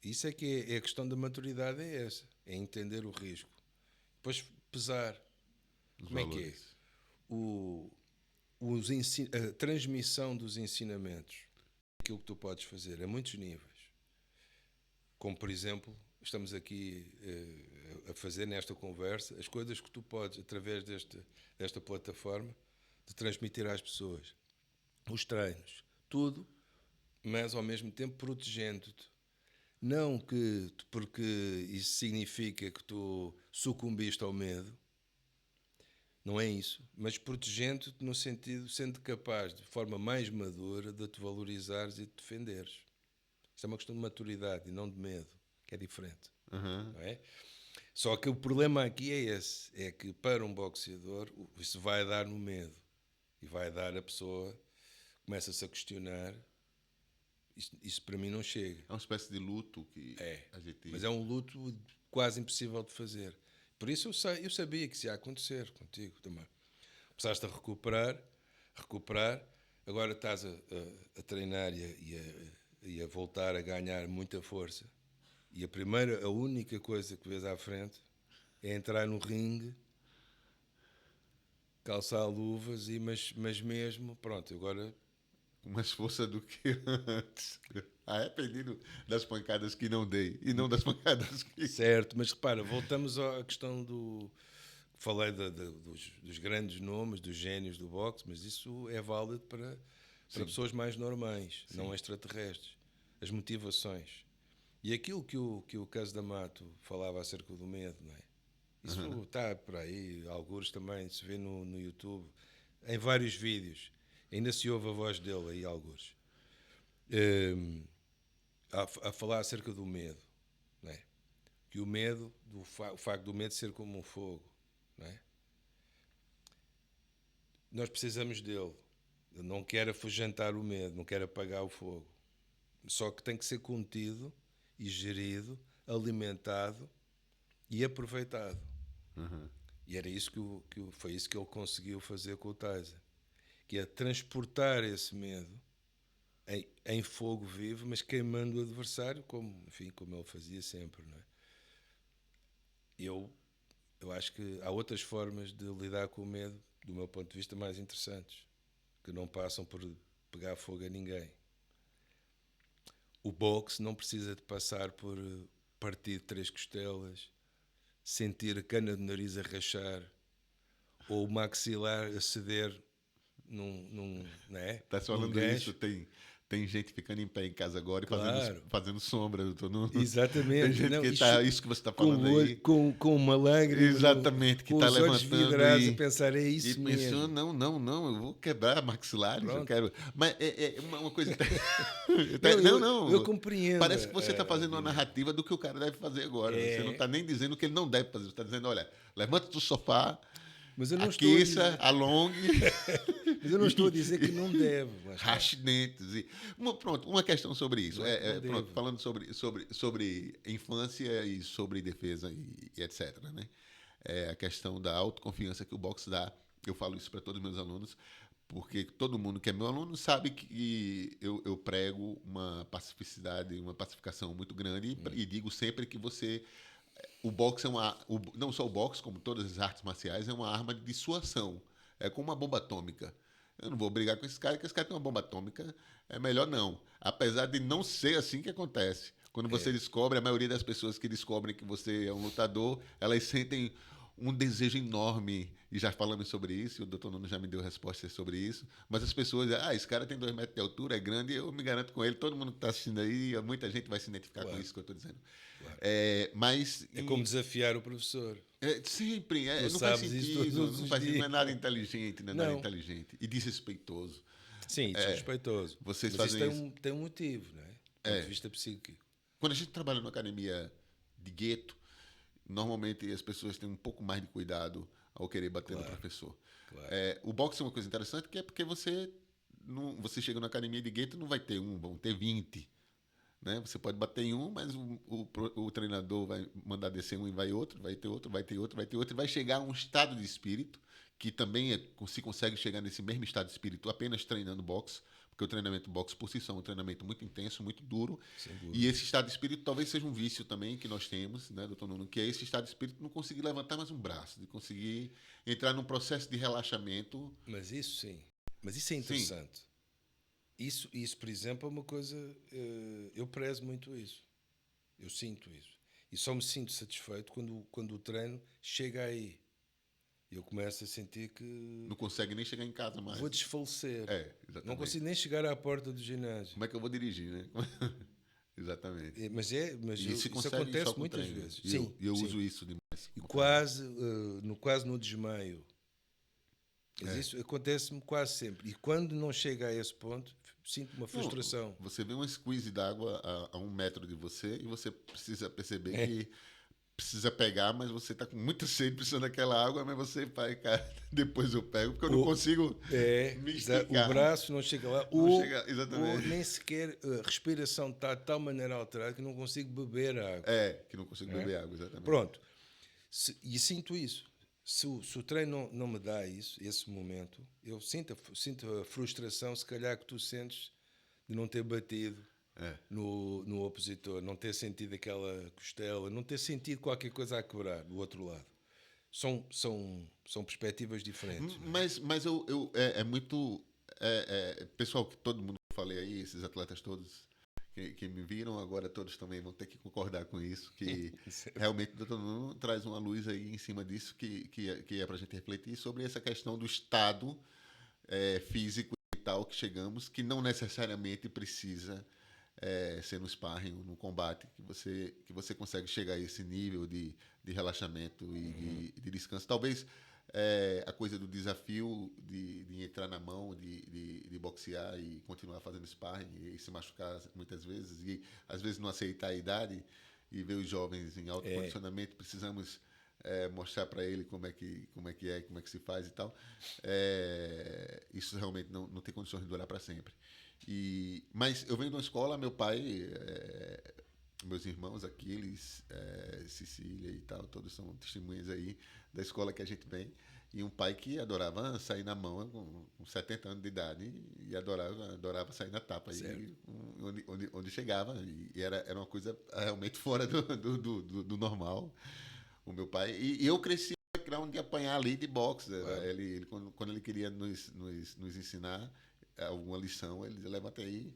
Speaker 2: isso é que é a questão da maturidade, é essa. É entender o risco. Depois pesar.
Speaker 1: Os
Speaker 2: Como é que é?
Speaker 1: valores.
Speaker 2: A transmissão dos ensinamentos. Aquilo que tu podes fazer a muitos níveis. Como, por exemplo, estamos aqui a fazer nesta conversa as coisas que tu podes, através desta plataforma, de transmitir às pessoas. Os treinos. Tudo, mas ao mesmo tempo protegendo-te. Não que, porque isso significa que tu sucumbiste ao medo. Não é isso. Mas protegendo-te no sentido, sendo capaz, de forma mais madura, de te valorizares e de te defenderes. Isso é uma questão de maturidade e não de medo, que é diferente. Não é? Só que o problema aqui é esse. É que para um boxeador isso vai dar no medo. E vai dar a pessoa, começa-se a questionar. Isso para mim não chega.
Speaker 1: É uma espécie de luto que
Speaker 2: É,
Speaker 1: a gente...
Speaker 2: mas é um luto quase impossível de fazer. Por isso eu sabia que isso ia acontecer contigo também. Começaste a recuperar, agora estás a treinar e a voltar a ganhar muita força. E a única coisa que vês à frente é entrar no ringue, calçar luvas, mas mesmo, pronto, agora...
Speaker 1: Com mais força do que antes. Arrependido das pancadas que não dei. E não das pancadas que...
Speaker 2: Certo, mas repara, voltamos à questão do... Falei dos grandes nomes, dos génios do boxe, mas isso é válido para pessoas mais normais, não extraterrestres. As motivações. E aquilo que o Cus D'Amato falava acerca do medo, não é? Isso está por aí, alguns também se vê no YouTube, em vários vídeos. Ainda se ouve a voz dele aí, alguns. A falar acerca do medo, não é? Que o medo, o facto do medo ser como um fogo, não é? Nós precisamos dele. Eu não quero afugentar o medo, não quero apagar o fogo. Só que tem que ser contido e gerido, alimentado e aproveitado. E era isso foi isso que ele conseguiu fazer com o Tyson. Que é transportar esse medo em fogo vivo, mas queimando o adversário, como ele fazia sempre, não é? Eu acho que há outras formas de lidar com o medo, do meu ponto de vista, mais interessantes, que não passam por pegar fogo a ninguém. O boxe não precisa de passar por partir 3 costelas, sentir a cana do nariz a rachar, ou o maxilar a ceder não é?
Speaker 1: Estás falando isso, tem gente ficando em pé em casa agora e
Speaker 2: Claro.
Speaker 1: fazendo sombra.
Speaker 2: Exatamente.
Speaker 1: Tem gente
Speaker 2: Não,
Speaker 1: que está... Isso que você está
Speaker 2: com
Speaker 1: falando
Speaker 2: o olho,
Speaker 1: aí.
Speaker 2: com uma lágrima,
Speaker 1: Exatamente, que
Speaker 2: com
Speaker 1: está
Speaker 2: os olhos
Speaker 1: levantando
Speaker 2: vidrados
Speaker 1: e...
Speaker 2: a pensar, é isso
Speaker 1: E
Speaker 2: mesmo.
Speaker 1: pensou, não, eu vou quebrar maxilares, eu
Speaker 2: Pronto.
Speaker 1: quero... Mas é uma coisa...
Speaker 2: Eu compreendo.
Speaker 1: Parece que você está fazendo uma narrativa do que o cara deve fazer agora. Você não está nem dizendo que ele não deve fazer. Você está dizendo, olha, levanta do sofá,
Speaker 2: Mas eu não
Speaker 1: aqueça, alongue...
Speaker 2: Mas eu não estou a dizer que não deve.
Speaker 1: Rache dentes. Pronto, uma questão sobre isso.
Speaker 2: Pronto,
Speaker 1: falando sobre infância e sobre defesa e etc. Né? A questão da autoconfiança que o boxe dá. Eu falo isso para todos os meus alunos, porque todo mundo que é meu aluno sabe que eu prego uma pacificidade, uma pacificação muito grande e digo sempre que o boxe não só o boxe, como todas as artes marciais, é uma arma de dissuasão. É como uma bomba atômica. Eu não vou brigar com esse cara, porque esse cara tem uma bomba atômica. É melhor não. Apesar de não ser assim que acontece. Quando você descobre, a maioria das pessoas que descobrem que você é um lutador, elas sentem um desejo enorme. E já falamos sobre isso, e o doutor Nuno já me deu resposta sobre isso. Mas as pessoas dizem, esse cara tem 2 metros de altura, é grande, eu me garanto com ele. Todo mundo que está assistindo aí, muita gente vai se identificar com isso que eu estou dizendo.
Speaker 2: Claro.
Speaker 1: É
Speaker 2: como desafiar o professor.
Speaker 1: Sempre, não faz sentido, não é nada inteligente, não é nada inteligente. E desrespeitoso.
Speaker 2: Sim, desrespeitoso.
Speaker 1: Vocês
Speaker 2: mas
Speaker 1: fazem
Speaker 2: isso tem um motivo, não é? Do ponto de vista psíquico.
Speaker 1: Quando a gente trabalha numa academia de gueto, normalmente as pessoas têm um pouco mais de cuidado ao querer bater no professor.
Speaker 2: Claro.
Speaker 1: O boxe é uma coisa interessante, que é porque você chega na academia de gueto, não vai ter vão ter 20. né? Você pode bater em um, mas o treinador vai mandar descer um e vai outro, vai ter outro, vai ter outro, vai ter outro, e vai chegar a um estado de espírito que também se consegue chegar nesse mesmo estado de espírito apenas treinando boxe, porque o treinamento boxe por si só é um treinamento muito intenso, muito duro,
Speaker 2: Sem
Speaker 1: e
Speaker 2: dúvida.
Speaker 1: esse estado de espírito talvez seja um vício também que nós temos, né, doutor Nuno, que é esse estado de espírito de não conseguir levantar mais um braço, de conseguir entrar num processo de relaxamento.
Speaker 2: Mas isso sim. Mas isso é
Speaker 1: Sim,
Speaker 2: interessante. Isso, por exemplo, é uma coisa. Eu prezo muito isso. Eu sinto isso. E só me sinto satisfeito quando o treino chega aí. Eu começo a sentir que
Speaker 1: não consegue nem chegar em casa
Speaker 2: vou
Speaker 1: mais.
Speaker 2: desfalecer.
Speaker 1: É,
Speaker 2: Não
Speaker 1: exatamente.
Speaker 2: consigo nem chegar à porta do ginásio.
Speaker 1: Como é que eu vou dirigir, né? Exatamente.
Speaker 2: Mas
Speaker 1: E isso se
Speaker 2: isso
Speaker 1: consegue só
Speaker 2: acontece
Speaker 1: com
Speaker 2: muitas
Speaker 1: treino.
Speaker 2: vezes.
Speaker 1: E eu,
Speaker 2: Sim,
Speaker 1: e eu
Speaker 2: sim.
Speaker 1: uso isso demais
Speaker 2: E
Speaker 1: com treino.
Speaker 2: quase no desmaio. Mas
Speaker 1: É.
Speaker 2: isso acontece-me quase sempre. E quando não chega a esse ponto, sinto uma
Speaker 1: Não,
Speaker 2: frustração.
Speaker 1: você vê uma squeeze d'água a 1 metro de você e você precisa perceber
Speaker 2: É.
Speaker 1: que precisa pegar, mas você está com muita sede precisando daquela água, mas você vai, cara, depois eu pego, porque eu não
Speaker 2: Ou,
Speaker 1: consigo me
Speaker 2: o
Speaker 1: esticar.
Speaker 2: braço não chega lá,
Speaker 1: Não chega,
Speaker 2: ou
Speaker 1: exatamente.
Speaker 2: nem sequer a respiração está de tal maneira alterada que não consigo beber a água.
Speaker 1: É, que não consigo
Speaker 2: Não é?
Speaker 1: beber água, exatamente.
Speaker 2: Pronto. E sinto isso. Se o treino não me dá isso, esse momento, eu sinto a frustração, se calhar, que tu sentes de não ter batido
Speaker 1: É.
Speaker 2: no opositor, não ter sentido aquela costela, não ter sentido qualquer coisa a quebrar do outro lado. São perspectivas diferentes. Não é?
Speaker 1: Mas é muito. Pessoal, que todo mundo que eu falei aí, esses atletas todos que me viram, agora todos também vão ter que concordar com isso, que realmente o doutor Nuno traz uma luz aí em cima disso que é para a gente refletir sobre essa questão do estado físico e tal que chegamos, que não necessariamente precisa ser no sparring, no combate, que você consegue chegar a esse nível de relaxamento e de descanso. Talvez a coisa do desafio de entrar na mão, de boxear e continuar fazendo sparring e se machucar muitas vezes, e às vezes não aceitar a idade e ver os jovens em alto condicionamento, precisamos mostrar para ele como é que se faz e tal. Isso realmente não tem condições de durar para sempre. Mas eu venho de uma escola, meu pai, meus irmãos, Aquiles, Cecília e tal, todos são testemunhas aí da escola que a gente vem. E um pai que adorava sair na mão com 70 anos de idade e adorava sair na tapa,
Speaker 2: Certo.
Speaker 1: e onde chegava. E era uma coisa realmente fora do normal, o meu pai. E eu cresci no background de apanhar ali de boxe.
Speaker 2: Claro.
Speaker 1: Ele, quando ele queria nos ensinar alguma lição, ele dizia, levanta aí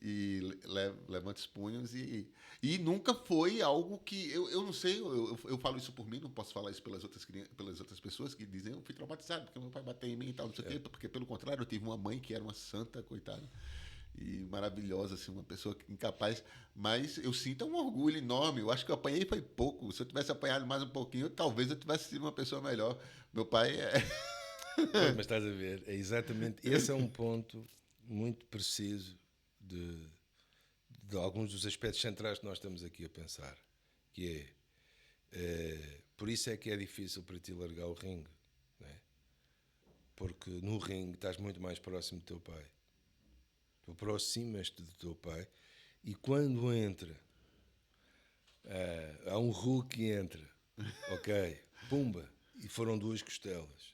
Speaker 1: e levanta os punhos e nunca foi algo que eu não sei, eu falo isso por mim, não posso falar isso pelas outras pessoas que dizem eu fui traumatizado porque meu pai bateu em mim e tal, não sei o quê, porque pelo contrário eu tive uma mãe que era uma santa, coitada, e maravilhosa, assim, uma pessoa incapaz, mas eu sinto um orgulho enorme. Eu acho que eu apanhei foi pouco. Se eu tivesse apanhado mais um pouquinho, talvez eu tivesse sido uma pessoa melhor. Meu pai
Speaker 2: Pois, mas estás a ver, é exatamente. Esse é um ponto muito preciso de alguns dos aspectos centrais que nós estamos aqui a pensar. Que por isso é que é difícil para ti largar o ringue. Não é? Porque no ringue estás muito mais próximo do teu pai. Tu aproximas-te do teu pai e quando entra, há um Hulk que entra, ok, pumba, e foram 2 costelas.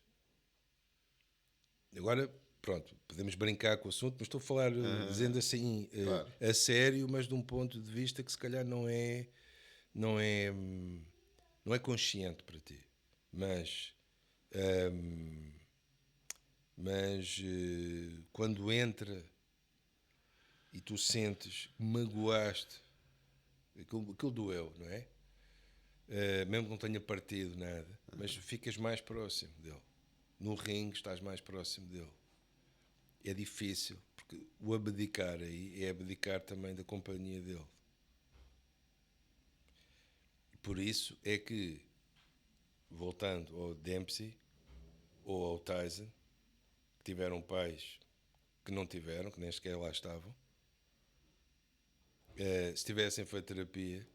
Speaker 2: Agora, pronto, podemos brincar com o assunto, mas estou a falar, dizendo assim,
Speaker 1: claro.
Speaker 2: a sério, mas de um ponto de vista que se calhar não é, não é consciente para ti. Mas, hum, quando entra e tu sentes, magoaste, aquilo doeu, não é? Mesmo que não tenha partido nada, mas ficas mais próximo dele. No ringue estás mais próximo dele. É difícil, porque o abdicar aí é abdicar também da companhia dele. Por isso é que, voltando ao Dempsey ou ao Tyson, que tiveram pais que não tiveram, que nem sequer lá estavam, se tivessem feito terapia,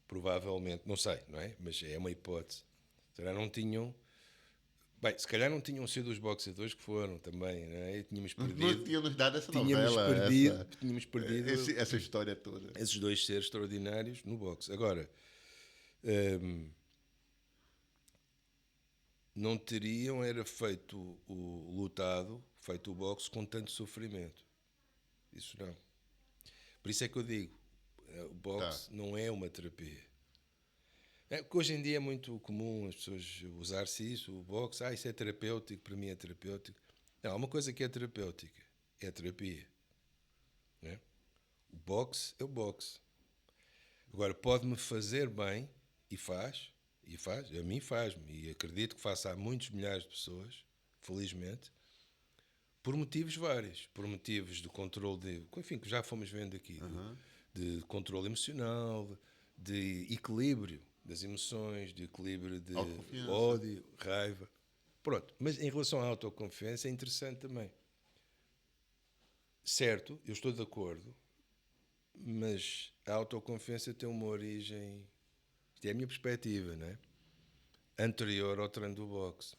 Speaker 2: provavelmente, não sei, não é? Mas é uma hipótese, será não tinham Bem, se calhar não tinham sido os boxeadores que foram também, não é? E tínhamos
Speaker 1: Não
Speaker 2: perdido.
Speaker 1: tínhamos dado essa
Speaker 2: Tínhamos
Speaker 1: novela,
Speaker 2: perdido, tínhamos perdido
Speaker 1: essa história toda.
Speaker 2: esses dois seres extraordinários no boxe. Agora, não teriam era feito feito o boxe com tanto sofrimento. Isso não. Por isso é que eu digo, o boxe não é uma terapia. Porque hoje em dia é muito comum as pessoas usar-se isso, o boxe, isso é terapêutico, para mim é terapêutico. Não, há uma coisa que é terapêutica, é a terapia. Não é? O boxe é o boxe. Agora, pode-me fazer bem, e faz, a mim faz-me, e acredito que faça a muitos milhares de pessoas, felizmente, por motivos vários, por motivos de controle, enfim, que já fomos vendo aqui, de controle emocional, de equilíbrio das emoções, de equilíbrio de ódio, raiva. Pronto, mas em relação à autoconfiança é interessante também. Certo, eu estou de acordo, mas a autoconfiança tem uma origem, isto é a minha perspectiva, não é? Anterior ao treino do boxe.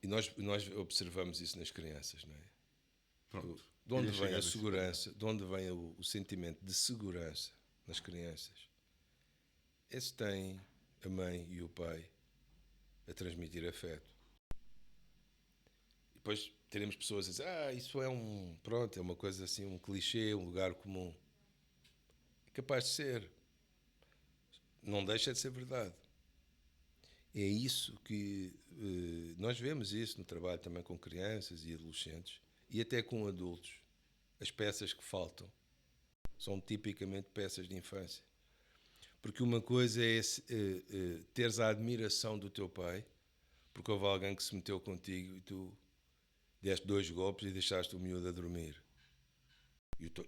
Speaker 2: E nós observamos isso nas crianças, não é?
Speaker 1: Pronto.
Speaker 2: De onde vem a segurança, de onde vem o sentimento de segurança nas crianças? Esse tem a mãe e o pai a transmitir afeto. E depois teremos pessoas a dizer, isso é é uma coisa assim, um clichê, um lugar comum. É capaz de ser. Não deixa de ser verdade. É isso que nós vemos isso no trabalho também com crianças e adolescentes e até com adultos. As peças que faltam são tipicamente peças de infância. Porque uma coisa é teres a admiração do teu pai, porque houve alguém que se meteu contigo e tu deste 2 golpes e deixaste o miúdo a dormir.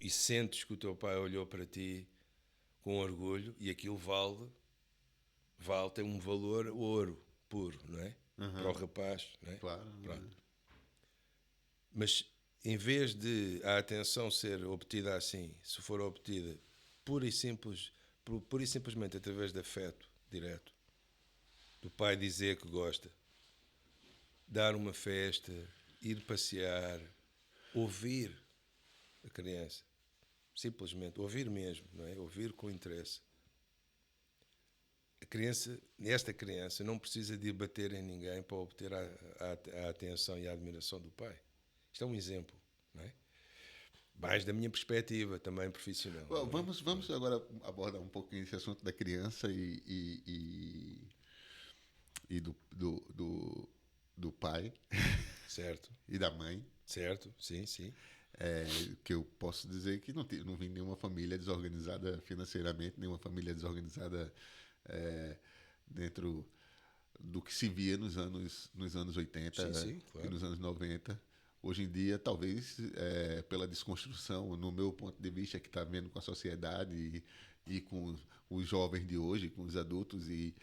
Speaker 2: E sentes que o teu pai olhou para ti com orgulho e aquilo tem um valor ouro puro, não é? Para o rapaz, não é?
Speaker 1: Claro.
Speaker 2: Pronto. Mas em vez de a atenção ser obtida assim, se for obtida pura e simplesmente através de afeto direto, do pai dizer que gosta, dar uma festa, ir passear, ouvir a criança, simplesmente ouvir mesmo, não é? Ouvir com interesse. Esta criança não precisa de bater em ninguém para obter a atenção e a admiração do pai. Isto é um exemplo, não é? Mais da minha perspectiva, também profissional.
Speaker 1: Vamos agora abordar um pouquinho esse assunto da criança e do pai.
Speaker 2: Certo.
Speaker 1: E da mãe.
Speaker 2: Certo, sim.
Speaker 1: Que eu posso dizer que não vim de nenhuma família desorganizada financeiramente, nenhuma família desorganizada dentro do que se via nos anos 80
Speaker 2: sim, claro.
Speaker 1: E nos anos 90. Hoje em dia, talvez, pela desconstrução, no meu ponto de vista, que está vendo com a sociedade e com os jovens de hoje, com os adultos, e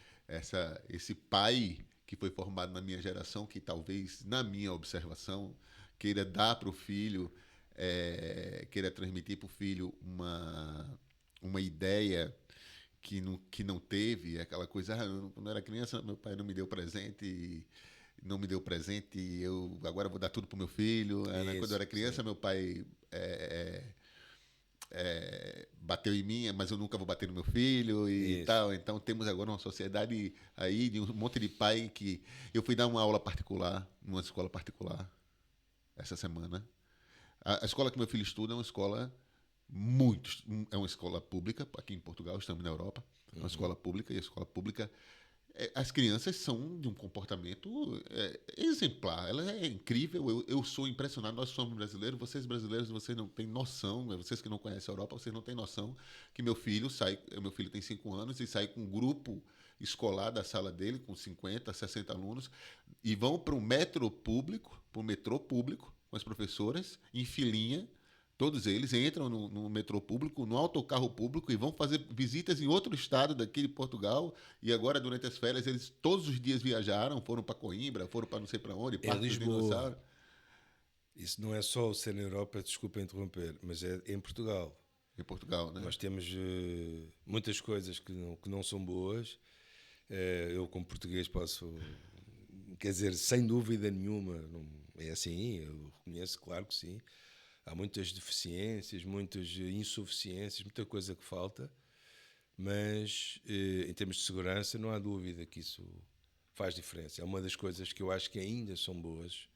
Speaker 1: esse pai que foi formado na minha geração, que talvez, na minha observação, queira dar para o filho, queira transmitir para o filho uma ideia que não teve, aquela coisa, quando eu era criança, meu pai não me deu presente e eu agora vou dar tudo pro meu filho. Quando eu era criança, meu pai bateu em mim, mas eu nunca vou bater no meu filho e tal. Então temos agora uma sociedade aí de um monte de pai que... Eu fui dar uma aula particular, numa escola particular, essa semana. A escola que meu filho estuda é uma escola é uma escola pública, aqui em Portugal, estamos na Europa, é uma escola pública, e a escola pública, as crianças são de um comportamento exemplar, ela é incrível, eu sou impressionado, nós somos brasileiros, vocês não têm noção, vocês que não conhecem a Europa, vocês não têm noção que meu filho tem 5 anos e sai com um grupo escolar da sala dele, com 50, 60 alunos, e vão para o metrô público, com as professoras, em filinha. Todos eles entram no metrô público, no autocarro público e vão fazer visitas em outro estado daqui de Portugal. E agora, durante as férias, eles todos os dias viajaram, foram para Coimbra, foram para não sei para onde,
Speaker 2: Parque dos Dinossauros. Isso não é só ser na Europa, desculpa interromper, mas é em Portugal.
Speaker 1: Em Portugal, né?
Speaker 2: Nós temos muitas coisas que não são boas. Eu, como português, posso quer dizer, sem dúvida nenhuma, não é assim, eu reconheço, claro que sim. Há muitas deficiências, muitas insuficiências, muita coisa que falta, mas em termos de segurança não há dúvida que isso faz diferença. É uma das coisas que eu acho que ainda são boas.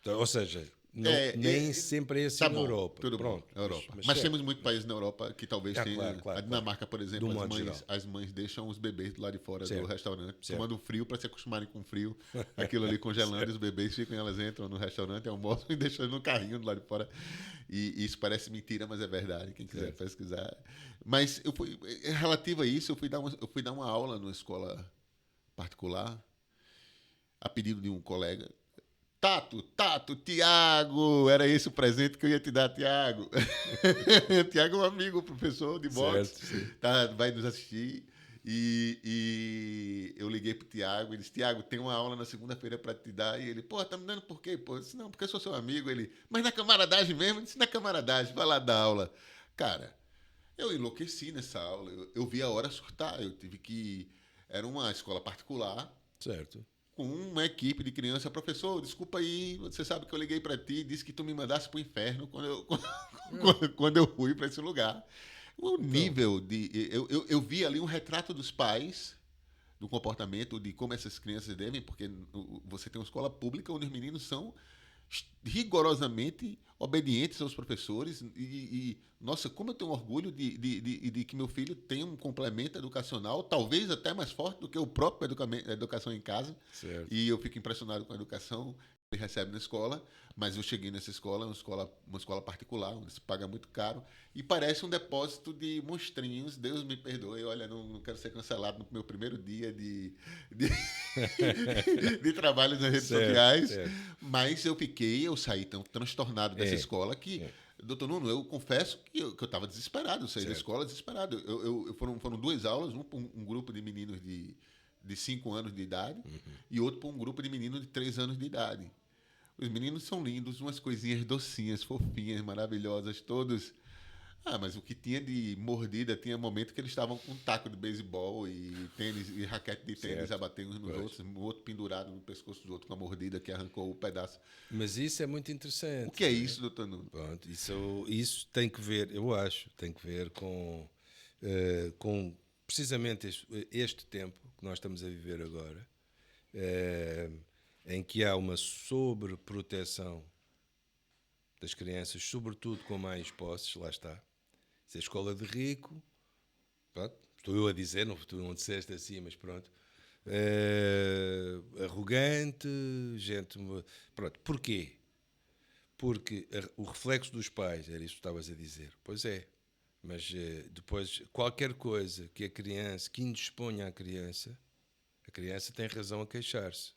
Speaker 2: Ou seja, não, nem sempre é assim
Speaker 1: Tá
Speaker 2: na
Speaker 1: bom,
Speaker 2: Europa.
Speaker 1: tudo bom,
Speaker 2: Pronto,
Speaker 1: Europa.
Speaker 2: mas
Speaker 1: Mas
Speaker 2: certo.
Speaker 1: temos muitos países na Europa que talvez
Speaker 2: Claro,
Speaker 1: tenha. A
Speaker 2: claro, claro.
Speaker 1: Dinamarca, por
Speaker 2: De
Speaker 1: exemplo,
Speaker 2: um modo geral.
Speaker 1: as mães deixam os bebês do lado de fora do
Speaker 2: Certo,
Speaker 1: restaurante,
Speaker 2: certo.
Speaker 1: tomando frio para se acostumarem com o frio. Aquilo ali congelando, e os bebês ficam, elas entram no restaurante, almoçam e deixam no carrinho do lado de fora. E isso parece mentira, mas é verdade. Quem quiser pesquisar. Mas eu fui, relativo a isso, eu fui dar uma aula numa escola particular, a pedido de um colega. Tato, Tiago, era esse o presente que eu ia te dar, Tiago. Tiago é um amigo, professor de boxe,
Speaker 2: Certo,
Speaker 1: tá, vai nos assistir. E eu liguei pro Tiago e disse: Tiago, tem uma aula na segunda-feira para te dar. E ele: pô, tá me dando por quê? Pô, eu disse: não, porque eu sou seu amigo. Ele: mas na camaradagem mesmo? Eu disse: na camaradagem, vai lá dar aula. Cara, eu enlouqueci nessa aula. Eu vi a hora surtar. Eu tive que. Era uma escola particular
Speaker 2: certo.
Speaker 1: com uma equipe de criança. Professor, desculpa aí, você sabe que eu liguei para ti e disse que tu me mandasse pro inferno quando quando eu fui para esse lugar. O
Speaker 2: Então,
Speaker 1: nível de. Eu vi ali um retrato dos pais, do comportamento, de como essas crianças devem, porque você tem uma escola pública onde os meninos são rigorosamente obedientes aos professores nossa, como eu tenho orgulho de que meu filho tenha um complemento educacional, talvez até mais forte do que o próprio educação em casa,
Speaker 2: certo.
Speaker 1: e eu fico impressionado com a educação que ele recebe na escola, mas eu cheguei nessa escola, uma escola particular, onde se paga muito caro, e parece um depósito de monstrinhos, Deus me perdoe, olha, não quero ser cancelado no meu primeiro dia de, de trabalho nas redes
Speaker 2: Certo,
Speaker 1: sociais,
Speaker 2: certo.
Speaker 1: mas eu saí tão transtornado dessa
Speaker 2: É,
Speaker 1: escola que,
Speaker 2: é,
Speaker 1: doutor Nuno, eu confesso que eu estava desesperado, eu saí da
Speaker 2: certo.
Speaker 1: escola desesperado. Foram duas aulas, um para um grupo de meninos de 5 anos de idade e outro para um grupo de meninos de 3 anos de idade. Os meninos são lindos, umas coisinhas docinhas, fofinhas, maravilhosas, todos. Ah, mas o que tinha de mordida, tinha momento que eles estavam com um taco de beisebol e tênis e raquete de tênis a
Speaker 2: Certo.
Speaker 1: bater uns nos
Speaker 2: Pois.
Speaker 1: outros, o outro pendurado no pescoço do outro com a mordida que arrancou o pedaço.
Speaker 2: Mas isso é muito
Speaker 1: O
Speaker 2: interessante,
Speaker 1: que é
Speaker 2: não é?
Speaker 1: isso, doutor Nuno?
Speaker 2: Pronto, isso tem que ver, eu acho, tem que ver com precisamente este tempo que nós estamos a viver agora, eh, em que há uma sobreproteção das crianças, sobretudo com mais posses, lá está. Se é escola de rico, pronto, estou eu a dizer, não, tu não disseste assim, mas pronto. Arrogante, gente. Pronto, porquê? Porque o reflexo dos pais, era isso que estavas a dizer. Pois é, mas depois, qualquer coisa que a criança, que indisponha a criança tem razão a queixar-se.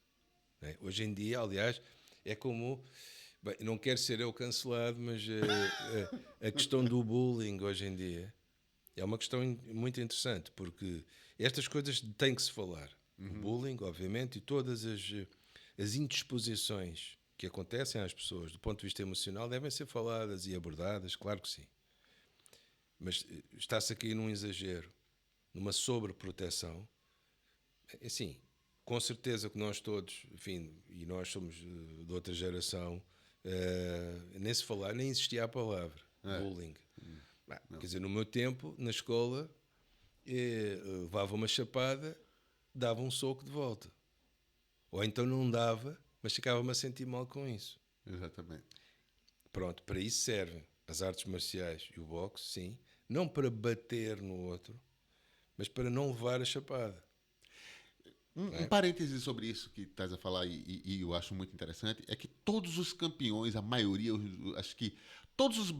Speaker 2: Não é? Hoje em dia, aliás, é como. Bem, não quero ser eu cancelado, mas a questão do bullying hoje em dia é uma questão muito interessante, porque estas coisas têm que se falar. O bullying, obviamente, e todas as indisposições que acontecem às pessoas do ponto de vista emocional devem ser faladas e abordadas, claro que sim. Mas está-se aqui num exagero, numa sobreproteção. Assim, com certeza que nós todos, enfim, e nós somos de outra geração, nem se falar, nem existia a palavra bullying. Quer dizer, no meu tempo, na escola, levava uma chapada, dava um soco de volta. Ou então não dava, mas ficava-me a sentir mal com isso.
Speaker 1: Exatamente.
Speaker 2: Pronto, para isso servem as artes marciais e o boxe, sim. Não para bater no outro, mas para não levar a chapada.
Speaker 1: Um parêntese sobre isso que estás a falar e eu acho muito interessante é que todos os campeões, a maioria, acho que todos os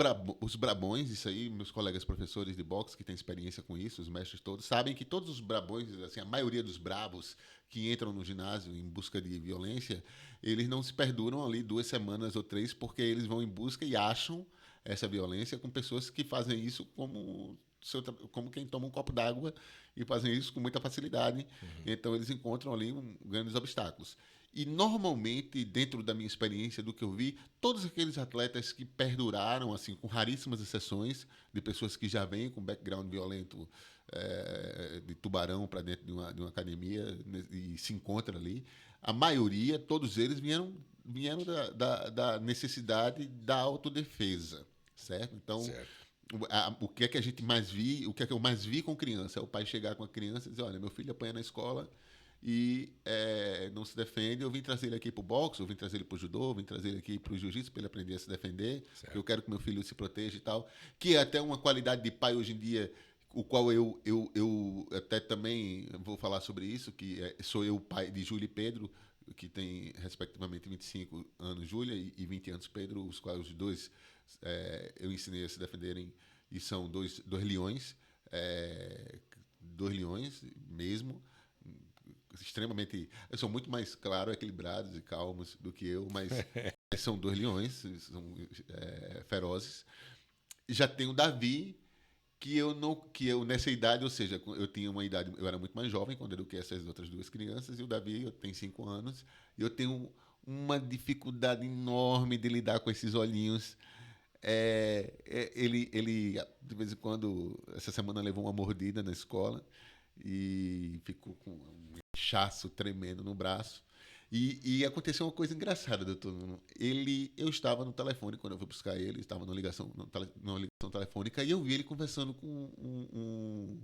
Speaker 1: brabões, isso aí, meus colegas professores de boxe que têm experiência com isso, os mestres todos, sabem que todos os brabões, assim, a maioria dos bravos que entram no ginásio em busca de violência, eles não se perduram ali 2 semanas ou 3 porque eles vão em busca e acham essa violência com pessoas que fazem isso como quem toma um copo d'água e fazem isso com muita facilidade. Então eles encontram ali grandes obstáculos. E normalmente, dentro da minha experiência, do que eu vi, todos aqueles atletas que perduraram, assim, com raríssimas exceções, de pessoas que já vêm com background violento de tubarão para dentro de uma academia, né, e se encontra ali. A maioria, todos eles vieram da necessidade da autodefesa, certo? Então,
Speaker 2: Certo.
Speaker 1: o que é que a gente mais vi, o que é que eu mais vi com criança? É o pai chegar com a criança e dizer, olha, meu filho apanha na escola e não se defende, eu vim trazer ele aqui para o boxe, eu vim trazer ele para o judô, eu vim trazer ele aqui para o jiu-jitsu para ele aprender a se defender, porque eu quero que meu filho se proteja e tal, que é até uma qualidade de pai hoje em dia, o qual eu até também vou falar sobre isso, que sou eu pai de Júlia e Pedro, que tem respectivamente 25 anos Júlia e 20 anos Pedro, os quais os dois eu ensinei a se defenderem, e são dois leões, dois leões mesmo, extremamente. São muito mais, claro, equilibrados e calmos do que eu, mas são dois leões, são ferozes. Já tem o Davi, que eu nessa idade, ou seja, eu tinha uma idade, eu era muito mais jovem quando eu eduquei essas outras duas crianças, e o Davi, eu tenho 5 anos, e eu tenho uma dificuldade enorme de lidar com esses olhinhos. Ele, de vez em quando, essa semana levou uma mordida na escola e ficou com um inchaço tremendo no braço. E aconteceu uma coisa engraçada, doutor Nuno. Eu estava no telefone quando eu fui buscar ele, estava numa ligação telefônica, e eu vi ele conversando com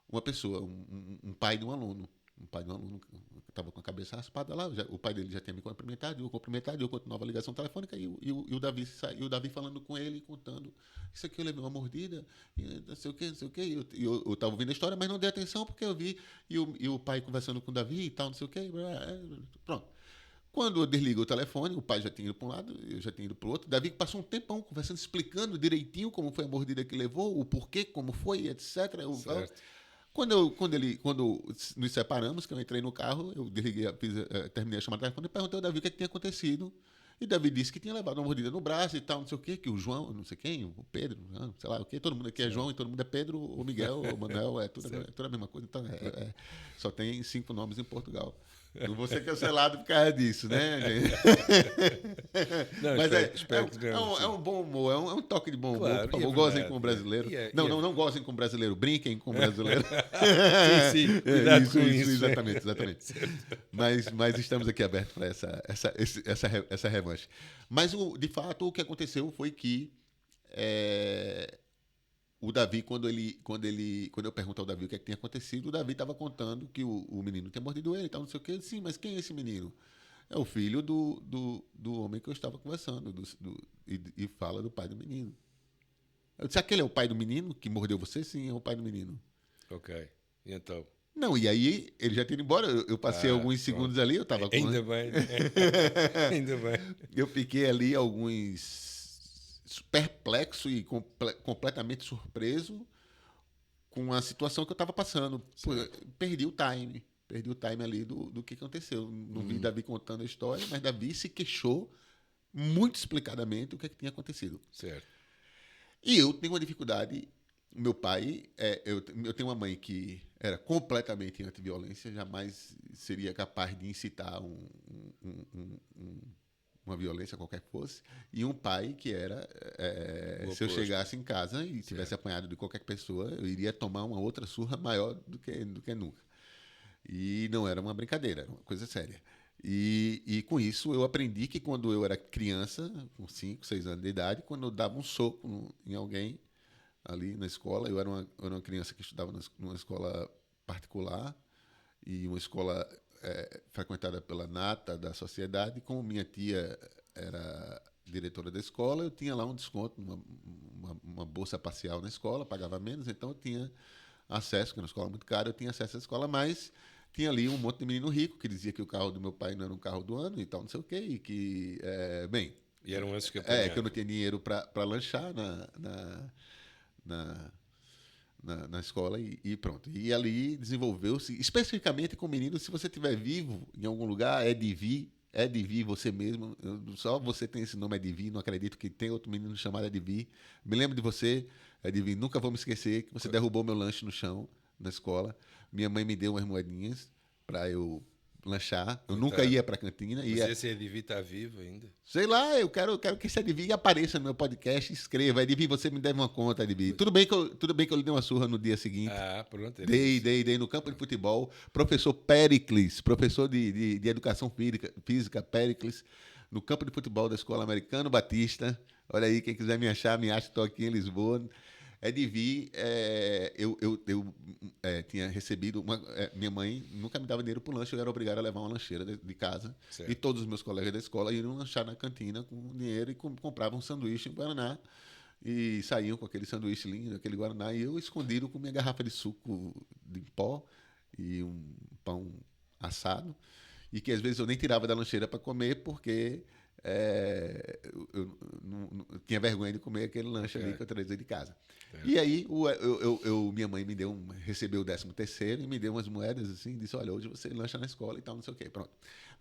Speaker 1: uma pessoa, um pai de um aluno. Um pai de um aluno que estava com a cabeça raspada lá. O pai dele já tinha me cumprimentado, eu continuava a ligação telefônica, e o Davi falando com ele, contando. Isso aqui eu levei uma mordida, e não sei o quê, não sei o quê. E eu estava ouvindo a história, mas não dei atenção porque eu vi, e o pai conversando com o Davi e tal, não sei o quê. Pronto. Quando eu desligo o telefone, o pai já tinha ido para um lado, eu já tinha ido para o outro. Davi passou um tempão conversando, explicando direitinho como foi a mordida que levou, o porquê, como foi, etc.
Speaker 2: Certo.
Speaker 1: Quando nos separamos, que eu entrei no carro, eu desliguei, terminei a chamada de telefone e perguntei ao Davi o que tinha acontecido. E Davi disse que tinha levado uma mordida no braço e tal, não sei o quê, que o João, não sei quem, o Pedro, sei lá o quê, todo mundo aqui é João e todo mundo é Pedro, ou Miguel, ou Manuel, tudo a mesma coisa. Então, só tem 5 nomes em Portugal. Não vou ser cancelado por causa disso, né, gente?
Speaker 2: Não,
Speaker 1: Mas
Speaker 2: espero que não.
Speaker 1: é um bom humor, é um toque de bom humor.
Speaker 2: Claro,
Speaker 1: Por
Speaker 2: e é
Speaker 1: favor, gozem
Speaker 2: verdade.
Speaker 1: com o brasileiro.
Speaker 2: E é-
Speaker 1: Não,
Speaker 2: e é-
Speaker 1: não gozem com o brasileiro, brinquem com o brasileiro.
Speaker 2: Sim, sim, cuidado com isso.
Speaker 1: Exatamente. Mas estamos aqui abertos para essa revanche. Mas, de fato, o que aconteceu foi que o Davi, quando eu pergunto ao Davi o que é que tinha acontecido, o Davi estava contando que o menino tinha mordido ele e tal, não sei o quê. Sim, mas quem é esse menino? É o filho do homem que eu estava conversando, e fala do pai do menino. Eu disse, aquele é o pai do menino que mordeu você? Sim, é o pai do menino.
Speaker 2: Ok. E então?
Speaker 1: Não, e aí ele já tinha ido embora, eu passei alguns segundos
Speaker 2: Pronto.
Speaker 1: ali, eu estava com...
Speaker 2: Ainda bem. Ainda bem.
Speaker 1: Eu fiquei ali perplexo e completamente surpreso com a situação que eu estava passando. Pô, perdi o time ali do que aconteceu. Não vi Davi contando a história, mas Davi se queixou muito explicadamente o que tinha acontecido.
Speaker 2: Certo.
Speaker 1: E eu tenho uma dificuldade. Meu pai, eu tenho uma mãe que era completamente anti-violência, jamais seria capaz de incitar uma violência qualquer que fosse, e um pai que era, se eu chegasse em casa e tivesse apanhado de qualquer pessoa, eu iria tomar uma outra surra maior do que nunca. E não era uma brincadeira, era uma coisa séria. E com isso eu aprendi que quando eu era criança, com 5, 6 anos de idade, quando eu dava um soco em alguém ali na escola, eu era uma criança que estudava numa escola particular, e uma escola frequentada pela nata da sociedade. Como minha tia era diretora da escola, eu tinha lá um desconto, uma bolsa parcial na escola, pagava menos, então eu tinha acesso, que era uma escola muito cara, eu tinha acesso à escola, mas tinha ali um monte de menino rico que dizia que o carro do meu pai não era um carro do ano e tal, não sei o quê, e que, bem...
Speaker 2: E eram esses que
Speaker 1: que eu
Speaker 2: apanharam.
Speaker 1: não tinha dinheiro para lanchar na na escola e pronto. E ali desenvolveu-se, especificamente com meninos, se você estiver vivo em algum lugar, é de vir você mesmo. Só você tem esse nome, Edvi. Não acredito que tem outro menino chamado Edvi. Me lembro de você, Edvi. Nunca vou me esquecer que você derrubou meu lanche no chão na escola. Minha mãe me deu umas moedinhas para eu lanchar. Eu nunca ia para a cantina.
Speaker 2: Mas esse Edivi está vivo ainda?
Speaker 1: Sei lá, eu quero que esse Edivi apareça no meu podcast e escreva. Edivi, você me deve uma conta, Edivi. Tudo bem que eu lhe dei uma surra no dia seguinte.
Speaker 2: Pronto.
Speaker 1: Dei no campo de futebol. Professor Pericles, professor de educação física, Pericles, no campo de futebol da Escola Americano Batista. Olha aí, quem quiser me achar, me acha, estou aqui em Lisboa. Edivi, eu tinha recebido minha mãe nunca me dava dinheiro para o lanche, eu era obrigado a levar uma lancheira de casa. Certo. E todos os meus colegas da escola iam lanchar na cantina com dinheiro e compravam um sanduíche em Guaraná e saíam com aquele sanduíche lindo, aquele Guaraná, e eu escondido com minha garrafa de suco de pó e um pão assado, e que às vezes eu nem tirava da lancheira para comer porque eu tinha vergonha de comer aquele lanche ali que eu trazia de casa. E aí minha mãe recebeu o 13º e me deu umas moedas assim, disse, olha, hoje você lancha na escola e tal, não sei o quê. Pronto.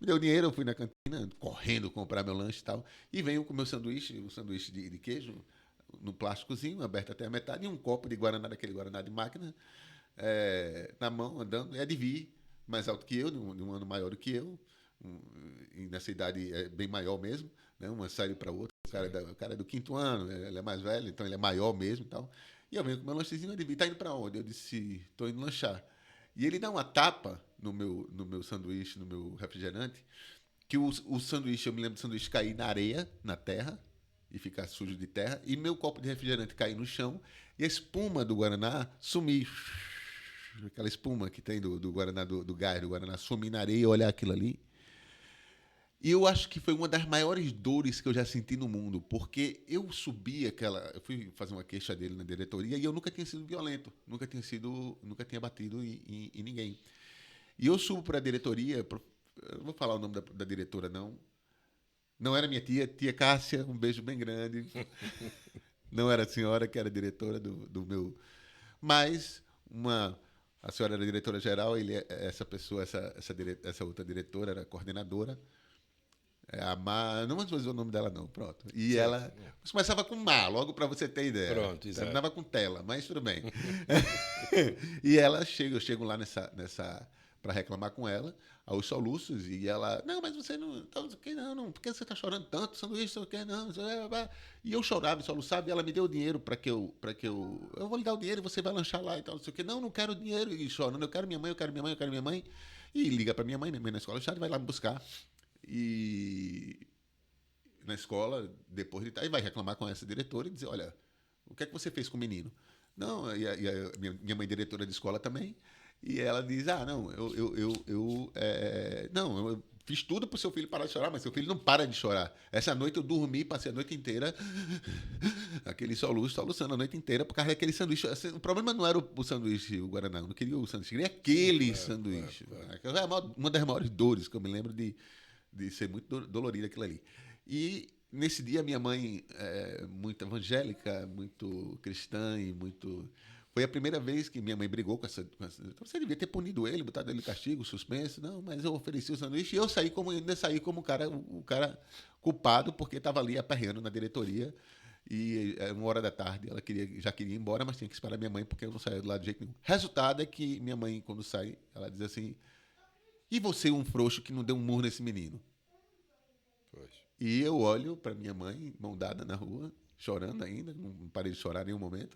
Speaker 1: Me deu dinheiro, eu fui na cantina, correndo comprar meu lanche e tal, e venho com o meu sanduíche, um sanduíche de queijo, no plásticozinho, aberto até a metade, e um copo de Guaraná, daquele Guaraná de máquina, na mão, andando, e Edivi, mais alto que eu, de um ano maior do que eu, e nessa idade é bem maior mesmo, né? Uma série para outra. O cara é do 5º ano, ele é mais velho, então ele é maior mesmo e tal. E eu venho com o meu lanchezinho, ele tá indo para onde? Eu disse, estou indo lanchar. E ele dá uma tapa no meu sanduíche, no meu refrigerante, que o sanduíche, eu me lembro do sanduíche cair na areia, na terra, e ficar sujo de terra, e meu copo de refrigerante cair no chão, e a espuma do Guaraná sumir. Aquela espuma que tem do Guaraná, do gás do Guaraná, sumir na areia e olhar aquilo ali. E eu acho que foi uma das maiores dores que eu já senti no mundo, porque eu fui fazer uma queixa dele na diretoria e eu nunca tinha sido violento, nunca tinha batido em ninguém. E eu subo para a diretoria, eu não vou falar o nome da diretora, não era minha tia Cássia, um beijo bem grande. Não era a senhora que era diretora do meu... Mas a senhora era diretora-geral, essa pessoa, essa outra diretora era coordenadora. Não vou dizer o nome dela, não, pronto. E certo. Ela começava com logo para você ter ideia.
Speaker 2: Pronto, exato.
Speaker 1: Terminava com tela, mas tudo bem. E ela eu chego lá para reclamar com ela, aos soluços, e ela, não, mas você não por que você está chorando tanto? Sanduíche, não quer, não. E eu chorava e soluçava, e ela me deu o dinheiro para que eu vou lhe dar o dinheiro e você vai lanchar lá e tal, não sei o quê. Não quero dinheiro, e chorando, eu quero minha mãe, eu quero minha mãe, e liga para minha mãe na escola, já vai lá me buscar. E na escola, depois de aí vai reclamar com essa diretora e dizer, olha, o que é que você fez com o menino? Não, e a minha mãe diretora de escola também, e ela diz, não, eu fiz tudo para o seu filho parar de chorar, mas seu filho não para de chorar. Essa noite eu dormi, passei a noite inteira, aquele soluçando a noite inteira por causa daquele sanduíche. O problema não era o sanduíche, o Guaraná, eu não queria o sanduíche, eu queria aquele sanduíche. É uma das maiores dores que eu me lembro de ser muito dolorido aquilo ali. E nesse dia minha mãe, muito evangélica, muito cristã e muito... Foi a primeira vez que minha mãe brigou com essa... Você devia ter punido ele, botado ele de castigo, suspenso. Não, mas eu ofereci o sanduíche e eu ainda saí como o cara culpado porque estava ali aperreando na diretoria e 1h da tarde ela já queria ir embora, mas tinha que esperar minha mãe porque eu não saía do lado de jeito nenhum. Resultado é que minha mãe, quando sai, ela diz assim, e você, um frouxo que não deu um murro nesse menino?
Speaker 2: Pois.
Speaker 1: E eu olho para minha mãe, mão dada na rua, chorando ainda, não parei de chorar em nenhum momento.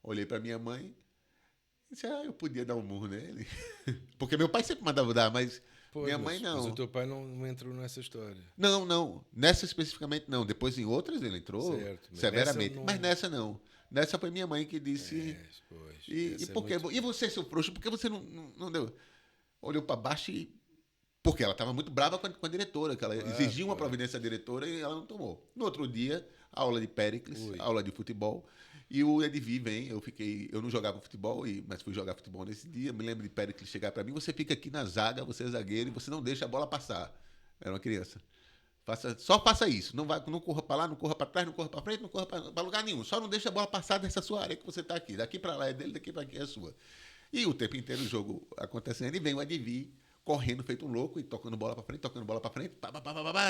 Speaker 1: Olhei para minha mãe e disse, eu podia dar um murro nele. Porque meu pai sempre mandava dar, mas minha mãe não.
Speaker 2: Mas o teu pai não entrou nessa história.
Speaker 1: Não. Nessa especificamente não. Depois em outras ele entrou severamente. Mas nessa não. Nessa foi minha mãe que disse... E por quê? E você, seu frouxo, por que você não deu? Olhou para baixo e... Porque ela estava muito brava com a diretora, que ela exigia uma providência da diretora e ela não tomou. No outro dia, aula de Pericles, aula de futebol, e o Edivi vem, eu não jogava futebol, mas fui jogar futebol nesse dia, me lembro de Pericles chegar para mim, você fica aqui na zaga, você é zagueiro, e você não deixa a bola passar. Era uma criança. Só faça isso, não corra para lá, não corra para trás, não corra para frente, não corra para lugar nenhum, só não deixa a bola passar dessa sua área que você está aqui, daqui para lá é dele, daqui para aqui é a sua. E o tempo inteiro o jogo acontecendo, e vem o Edivi, correndo feito um louco e tocando bola para frente,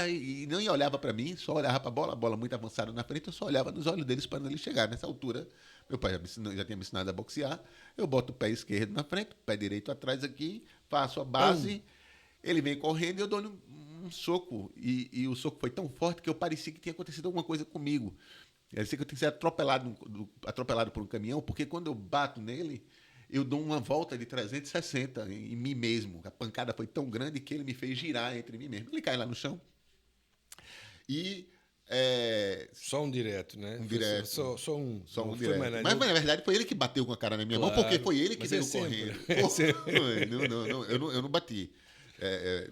Speaker 1: e não olhava para mim, só olhava para a bola muito avançada na frente, eu só olhava nos olhos deles para ele chegar. Nessa altura, meu pai já tinha me ensinado a boxear, eu boto o pé esquerdo na frente, o pé direito atrás aqui, faço a base Ele vem correndo e eu dou um soco. E o soco foi tão forte que eu parecia que tinha acontecido alguma coisa comigo. Eu sei que eu tenho que ser atropelado por um caminhão, porque quando eu bato nele, eu dou uma volta de 360 em mim mesmo. A pancada foi tão grande que ele me fez girar entre mim mesmo. Ele cai lá no chão e
Speaker 2: Só um direto, né?
Speaker 1: um
Speaker 2: Foi
Speaker 1: direto.
Speaker 2: só um.
Speaker 1: Só
Speaker 2: Não
Speaker 1: um
Speaker 2: foi mais
Speaker 1: direto.
Speaker 2: nada.
Speaker 1: Mas na verdade foi ele que bateu com a cara na minha mão, porque
Speaker 2: Claro,
Speaker 1: foi ele que
Speaker 2: mas
Speaker 1: veio
Speaker 2: sempre.
Speaker 1: correndo.
Speaker 2: É sempre.
Speaker 1: Foi, não, eu não bati.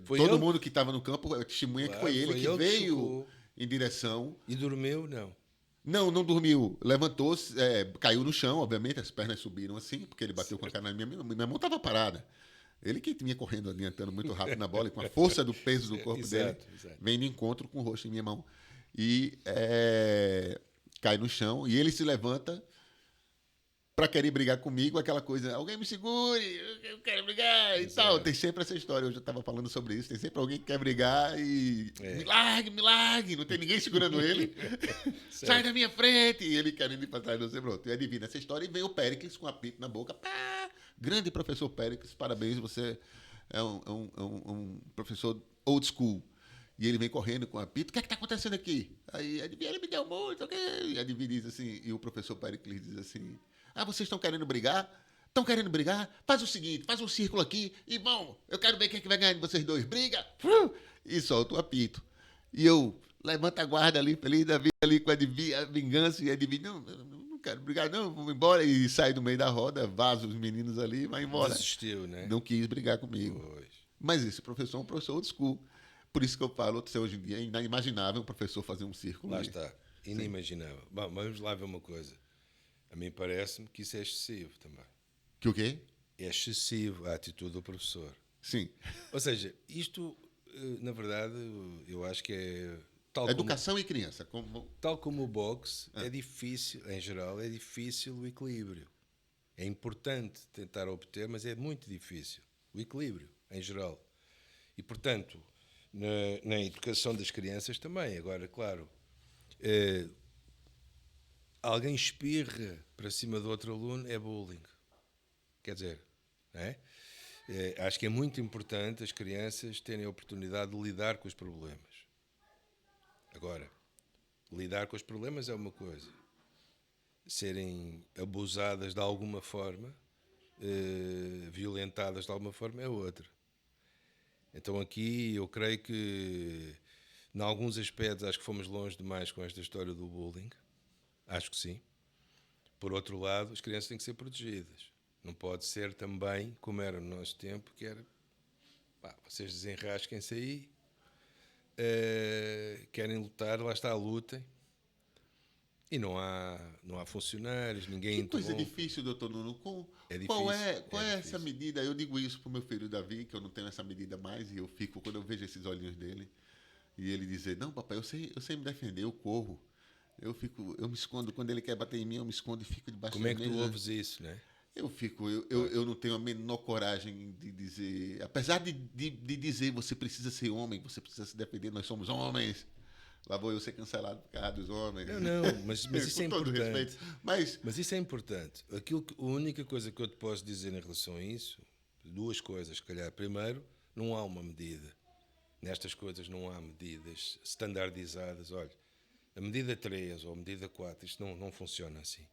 Speaker 2: Foi
Speaker 1: Todo
Speaker 2: ele,
Speaker 1: mundo que estava no campo testemunha que foi
Speaker 2: claro,
Speaker 1: ele
Speaker 2: foi
Speaker 1: que
Speaker 2: ele que
Speaker 1: veio
Speaker 2: chocou.
Speaker 1: em direção.
Speaker 2: E dormiu, não.
Speaker 1: Não, não dormiu. Levantou-se, caiu no chão, obviamente, as pernas subiram assim, porque ele bateu com a cara na minha mão estava parada. Ele que vinha correndo, adiantando muito rápido na bola, e com a força do peso do corpo dele,
Speaker 2: Exato.
Speaker 1: vem de encontro com o rosto em minha mão. E cai no chão, e ele se levanta para querer brigar comigo, aquela coisa, alguém me segure, eu quero brigar e tal. Tem sempre essa história, eu já estava falando sobre isso, tem sempre alguém que quer brigar e me largue, não tem ninguém segurando ele. Sai da minha frente! E ele querendo ir para trás de você, pronto. E adivina essa história e vem o Péricles com apito na boca. Pá! Grande professor Péricles, parabéns, você é um professor old school. E ele vem correndo com apito. O que é que está acontecendo aqui? Aí adivinha, ele me deu muito, ok? E adivinha diz assim, e o professor Péricles diz assim: ah, vocês estão querendo brigar? Estão querendo brigar? Faz o seguinte, faz um círculo aqui e bom, eu quero ver quem é que vai ganhar de vocês dois. Briga! E solta o apito. E eu levanto a guarda ali, feliz da vida, ali com a vingança, e adivinha, não quero brigar, não, vou embora. E sai do meio da roda, vaza os meninos ali e vai embora.
Speaker 2: Desistiu, né?
Speaker 1: Não quis brigar comigo.
Speaker 2: Pois.
Speaker 1: Mas esse professor é um professor old school. Por isso que eu falo, hoje em dia é inimaginável um professor fazer um círculo.
Speaker 2: Lá está. Inimaginável. Bom, vamos lá ver uma coisa. A mim parece-me que isso é excessivo também.
Speaker 1: Que o quê?
Speaker 2: É excessivo a atitude do professor.
Speaker 1: Sim.
Speaker 2: Ou seja, isto, na verdade, eu acho que é...
Speaker 1: Educação e criança.
Speaker 2: Tal como o boxe, é difícil, em geral, é difícil o equilíbrio. É importante tentar obter, mas é muito difícil. O equilíbrio, em geral. E, portanto, na educação das crianças também. Agora, claro, alguém espirra para cima do outro aluno, é bullying. Quer dizer, não é? Acho que é muito importante as crianças terem a oportunidade de lidar com os problemas. Agora, lidar com os problemas é uma coisa. Serem abusadas de alguma forma, violentadas de alguma forma, é outra. Então aqui eu creio que, em alguns aspectos, acho que fomos longe demais com esta história do bullying. Acho que sim. Por outro lado, as crianças têm que ser protegidas. Não pode ser também, como era no nosso tempo, que era, vocês desenrasquem-se aí, querem lutar, lá está, lutem. E não há funcionários, ninguém
Speaker 1: Que coisa
Speaker 2: interrompe.
Speaker 1: difícil, doutor Nuno.
Speaker 2: É difícil.
Speaker 1: Qual é essa medida? Eu digo isso pro meu filho Davi, que eu não tenho essa medida mais, e eu fico, quando eu vejo esses olhinhos dele, e ele dizer, não, papai, eu sei me defender, eu corro. Eu me escondo, quando ele quer bater em mim, eu me escondo e fico debaixo
Speaker 2: Como
Speaker 1: da
Speaker 2: é que
Speaker 1: mesa.
Speaker 2: tu ouves isso, né?
Speaker 1: Eu não tenho a menor coragem de dizer, apesar de dizer, você precisa ser homem, você precisa se defender, nós somos homens. Lá vou eu ser cancelado por causa dos homens.
Speaker 2: Não, mas isso é importante. Mas isso é importante. A única coisa que eu te posso dizer em relação a isso, duas coisas, se calhar. Primeiro, não há uma medida. Nestas coisas não há medidas standardizadas. Olha, a medida 3 ou a medida 4, isto não funciona assim.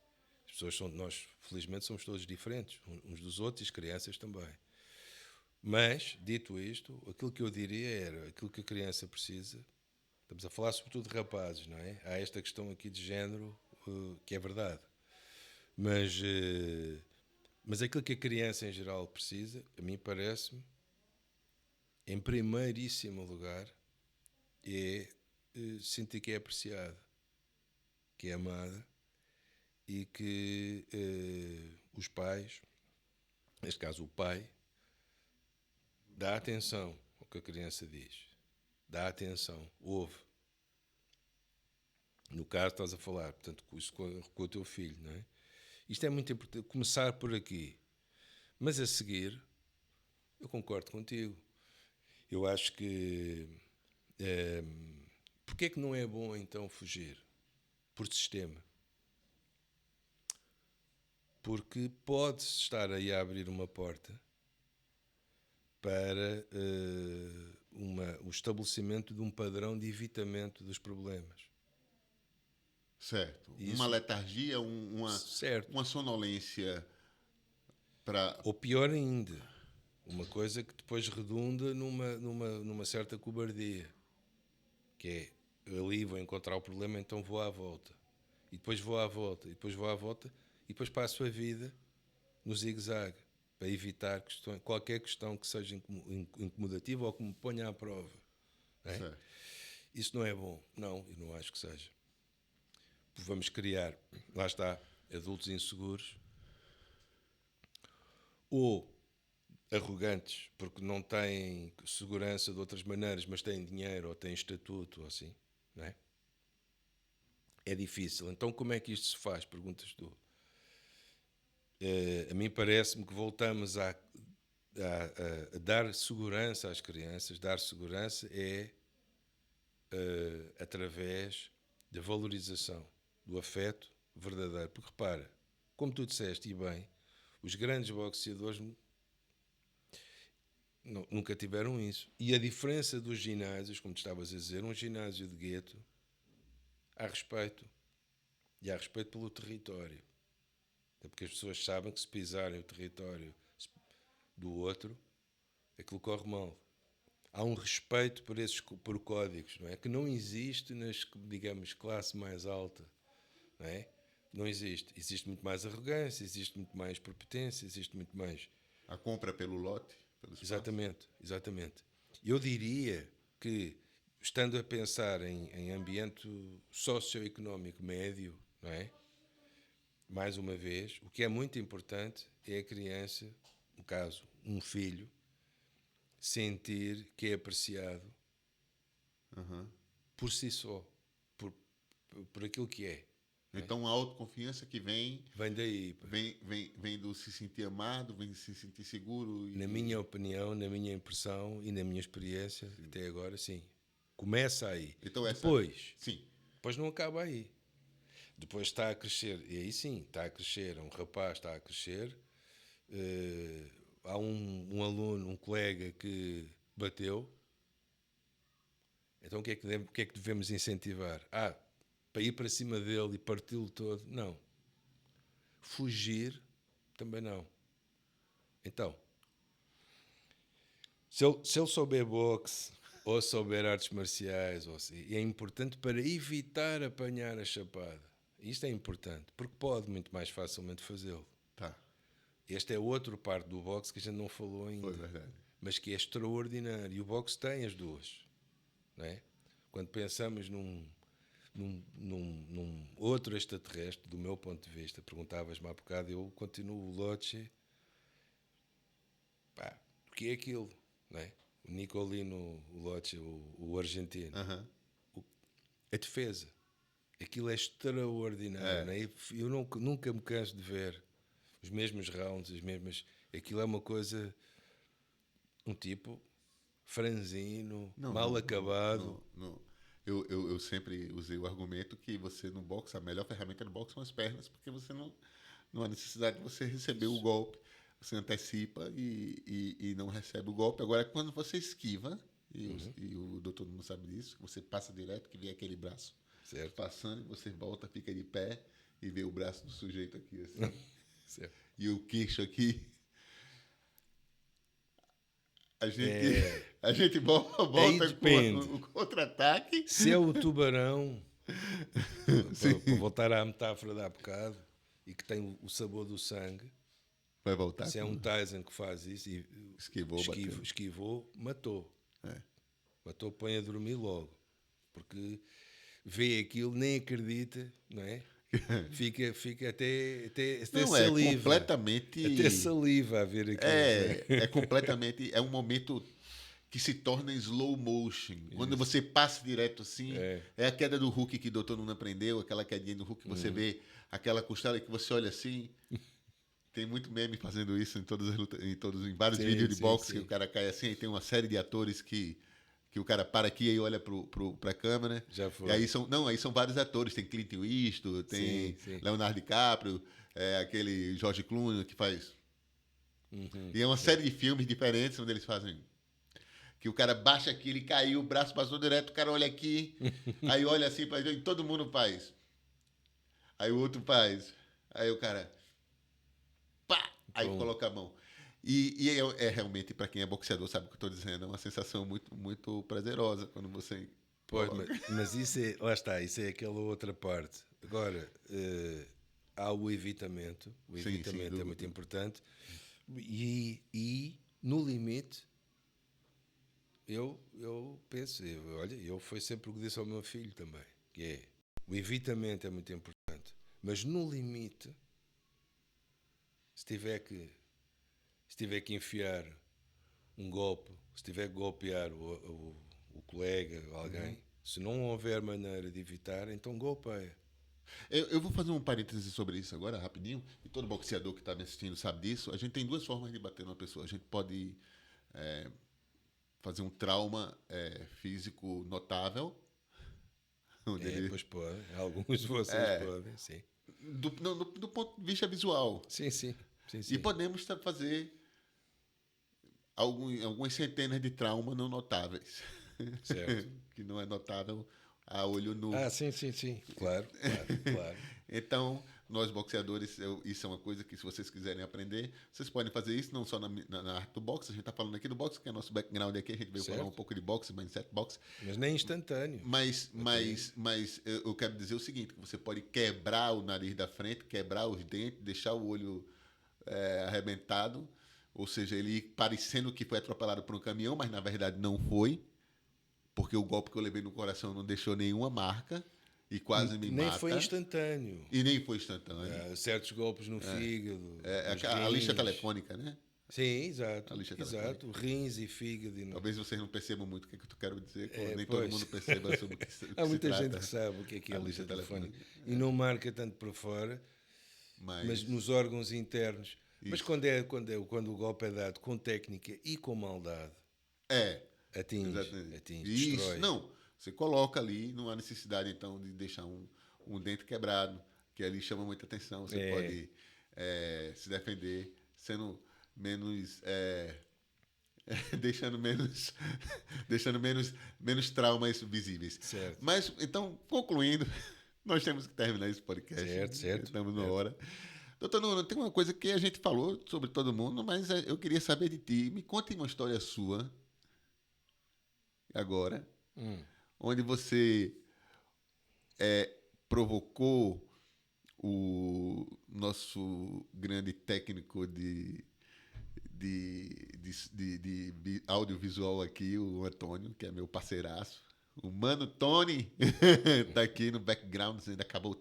Speaker 2: As pessoas nós, felizmente, somos todos diferentes, uns dos outros e as crianças também. Mas, dito isto, aquilo que eu diria era, aquilo que a criança precisa. Estamos a falar sobretudo de rapazes, não é? Há esta questão aqui de género, que é verdade. Mas aquilo que a criança em geral precisa, a mim parece-me, em primeiríssimo lugar, é sentir que é apreciada, que é amada e que os pais, neste caso o pai, dá atenção ao que a criança diz. Dá atenção, ouve. No caso, estás a falar, portanto, com o teu filho, não é? Isto é muito importante, começar por aqui. Mas a seguir, eu concordo contigo. Eu acho que... Porquê é que não é bom, então, fugir? Por sistema. Porque pode-se estar aí a abrir uma porta para o estabelecimento de um padrão de evitamento dos problemas.
Speaker 1: Certo.
Speaker 2: Isso.
Speaker 1: Uma letargia,
Speaker 2: Certo.
Speaker 1: uma sonolência para...
Speaker 2: Ou pior ainda, uma coisa que depois redunda numa certa cobardia, que é, eu ali vou encontrar o problema, então vou à volta. E depois vou à volta, e depois vou à volta, e depois passo a vida no zigue-zague, para evitar qualquer questão que seja incomodativa ou que me ponha à prova. Não é?
Speaker 1: Certo.
Speaker 2: Isso não é bom. Não, eu não acho que seja. Vamos criar, lá está, adultos inseguros ou arrogantes porque não têm segurança de outras maneiras, mas têm dinheiro ou têm estatuto ou assim, não é? É difícil. Então como é que isto se faz? Perguntas tu. A mim parece-me que voltamos a dar segurança às crianças. Dar segurança é através da valorização do afeto verdadeiro. Porque repara, como tu disseste e bem, os grandes boxeadores nunca tiveram isso. E a diferença dos ginásios, como tu estavas a dizer, um ginásio de gueto, há respeito. E há respeito pelo território. Até porque as pessoas sabem que se pisarem o território do outro, aquilo corre mal. Há um respeito por códigos, não é? Que não existe nas, digamos, classe mais alta, não é? Não existe. Existe muito mais arrogância, existe muito mais prepotência, existe muito mais...
Speaker 1: A compra pelo lote, pelo espaço.
Speaker 2: Exatamente, exatamente. Eu diria que, estando a pensar em ambiente socioeconómico médio, não é? Mais uma vez, o que é muito importante é a criança, no caso, um filho, sentir que é apreciado por si só, por aquilo que é.
Speaker 1: Então a autoconfiança que vem
Speaker 2: daí.
Speaker 1: vem do se sentir amado, vem de se sentir seguro.
Speaker 2: Na minha opinião, na minha impressão e na minha experiência, até agora, sim. Começa aí.
Speaker 1: Então,
Speaker 2: Depois não acaba aí. Depois está a crescer, e aí sim, está a crescer, um rapaz está a crescer, há um aluno, um colega que bateu, então o que é que devemos incentivar? Para ir para cima dele e parti-lo todo? Não. Fugir? Também não. Então, se ele souber boxe, ou souber artes marciais, ou assim, é importante para evitar apanhar a chapada. Isto é importante, porque pode muito mais facilmente fazê-lo.
Speaker 1: Tá.
Speaker 2: Este é outro parte do boxe que a gente não falou ainda.
Speaker 1: Foi verdade.
Speaker 2: Mas que é extraordinário. E o boxe tem as duas. Não é? Quando pensamos num outro extraterrestre, do meu ponto de vista, perguntavas-me há bocado, eu continuo o Loche. O que é aquilo? Não é? O Nicolino Loche, o argentino. A defesa. Aquilo é extraordinário. Não é? Eu nunca me canso de ver os mesmos rounds, as mesmas... Aquilo é uma coisa... Um tipo franzino, mal acabado.
Speaker 1: Não. Eu sempre usei o argumento que você no boxe, a melhor ferramenta do boxe são as pernas, porque você não há necessidade de você receber o golpe. Você antecipa e não recebe o golpe. Agora, quando você esquiva, e o doutor não sabe disso, você passa direto, que vem aquele braço
Speaker 2: Certo.
Speaker 1: passando, e você volta, fica de pé e vê o braço do sujeito aqui, assim.
Speaker 2: Certo.
Speaker 1: E o queixo aqui. A gente volta com o contra-ataque.
Speaker 2: Se é o tubarão, para voltar à metáfora de há bocado, e que tem o sabor do sangue,
Speaker 1: vai voltar.
Speaker 2: Se é um Tyson que faz isso e esquivou, matou. Matou, põe a dormir logo. Porque vê aquilo, nem acredita, não é? Fica até
Speaker 1: não,
Speaker 2: saliva.
Speaker 1: É completamente...
Speaker 2: Até saliva a ver aquilo.
Speaker 1: É completamente... É um momento que se torna slow motion. Isso. Quando você passa direto assim, é a queda do Hulk que o doutor não aprendeu, aquela quedinha do Hulk que você vê, aquela costada que você olha assim... Tem muito meme fazendo isso em vários vídeos de boxe, que o cara cai assim, e tem uma série de atores que o cara para aqui e olha para a câmera.
Speaker 2: Já foi.
Speaker 1: E aí são vários atores, tem Clint Eastwood, tem Leonardo DiCaprio, aquele George Clooney que faz... E é uma série de filmes diferentes onde eles fazem. Que o cara baixa aqui, ele caiu, o braço passou direto, o cara olha aqui, aí olha assim, e todo mundo faz. Aí o outro faz. Aí o cara. Pá! Aí
Speaker 2: Pum.
Speaker 1: coloca a mão. E realmente, para quem é boxeador, sabe o que eu estou dizendo, é uma sensação muito, muito prazerosa quando você
Speaker 2: Pois,
Speaker 1: coloca.
Speaker 2: mas isso é, lá está, isso é aquela outra parte. Agora, há o evitamento. O
Speaker 1: Sim, sim,
Speaker 2: evitamento é muito importante. E no limite, eu penso, olha, eu foi sempre o que disse ao meu filho também, que é, o evitamento é muito importante. Mas no limite, se tiver que, se tiver que enfiar um golpe, se tiver que golpear o colega, alguém, se não houver maneira de evitar, então golpeia.
Speaker 1: Eu vou fazer um parêntese sobre isso agora, rapidinho, e todo boxeador que está me assistindo sabe disso. A gente tem duas formas de bater numa pessoa. A gente pode fazer um trauma físico notável, onde
Speaker 2: É,
Speaker 1: ele,
Speaker 2: pois pode. Alguns de vocês podem, sim.
Speaker 1: do ponto de vista visual.
Speaker 2: Sim, sim. Sim,
Speaker 1: E
Speaker 2: sim.
Speaker 1: podemos fazer algumas centenas de traumas não notáveis,
Speaker 2: Certo.
Speaker 1: que não é notável a olho nu.
Speaker 2: Ah, sim, sim, sim. Claro, claro, claro.
Speaker 1: Então, nós boxeadores, isso é uma coisa que, se vocês quiserem aprender, vocês podem fazer isso não só na arte do boxe. A gente está falando aqui do boxe, que é nosso background aqui. A gente veio falar um
Speaker 2: Certo.
Speaker 1: pouco de boxe, mindset boxe.
Speaker 2: Mas nem instantâneo. Até,
Speaker 1: Mas eu quero dizer o seguinte: que você pode quebrar o nariz da frente, quebrar os dentes, deixar o olho arrebentado, ou seja, ele parecendo que foi atropelado por um caminhão, mas na verdade não foi, porque o golpe que eu levei no coração não deixou nenhuma marca e quase me
Speaker 2: nem foi
Speaker 1: mata.
Speaker 2: instantâneo.
Speaker 1: E nem foi instantâneo.
Speaker 2: Certos golpes no fígado, nos
Speaker 1: A lixa
Speaker 2: rins.
Speaker 1: telefônica, né?
Speaker 2: Sim, exato.
Speaker 1: A lixa
Speaker 2: Exato. Rins e fígado. E não.
Speaker 1: Talvez vocês não percebam muito o que, é que eu quero dizer, nem
Speaker 2: Pois.
Speaker 1: todo mundo perceba sobre o que,
Speaker 2: Há
Speaker 1: se
Speaker 2: muita gente
Speaker 1: trata.
Speaker 2: que sabe o que é
Speaker 1: A
Speaker 2: a
Speaker 1: lixa
Speaker 2: lixa telefónica.
Speaker 1: telefônica.
Speaker 2: E não marca tanto para fora, mas
Speaker 1: Mas
Speaker 2: nos órgãos internos. Mas
Speaker 1: isso.
Speaker 2: quando o golpe é dado com técnica e com maldade,
Speaker 1: É,
Speaker 2: atinge,
Speaker 1: exatamente. Isso.
Speaker 2: destrói.
Speaker 1: Não, você coloca ali, não há necessidade então de deixar um dente quebrado, que ali chama muita atenção. Você pode se defender sendo menos. Deixando menos menos traumas visíveis.
Speaker 2: Certo.
Speaker 1: Mas então, concluindo, nós temos que terminar esse podcast.
Speaker 2: Certo.
Speaker 1: Estamos na hora. Doutor Nuno, tem uma coisa que a gente falou sobre todo mundo, mas eu queria saber de ti. Me conte uma história sua agora, onde você provocou o nosso grande técnico de audiovisual aqui, o Antônio, que é meu parceiraço. O Mano Tony tá aqui no background, ainda acabou o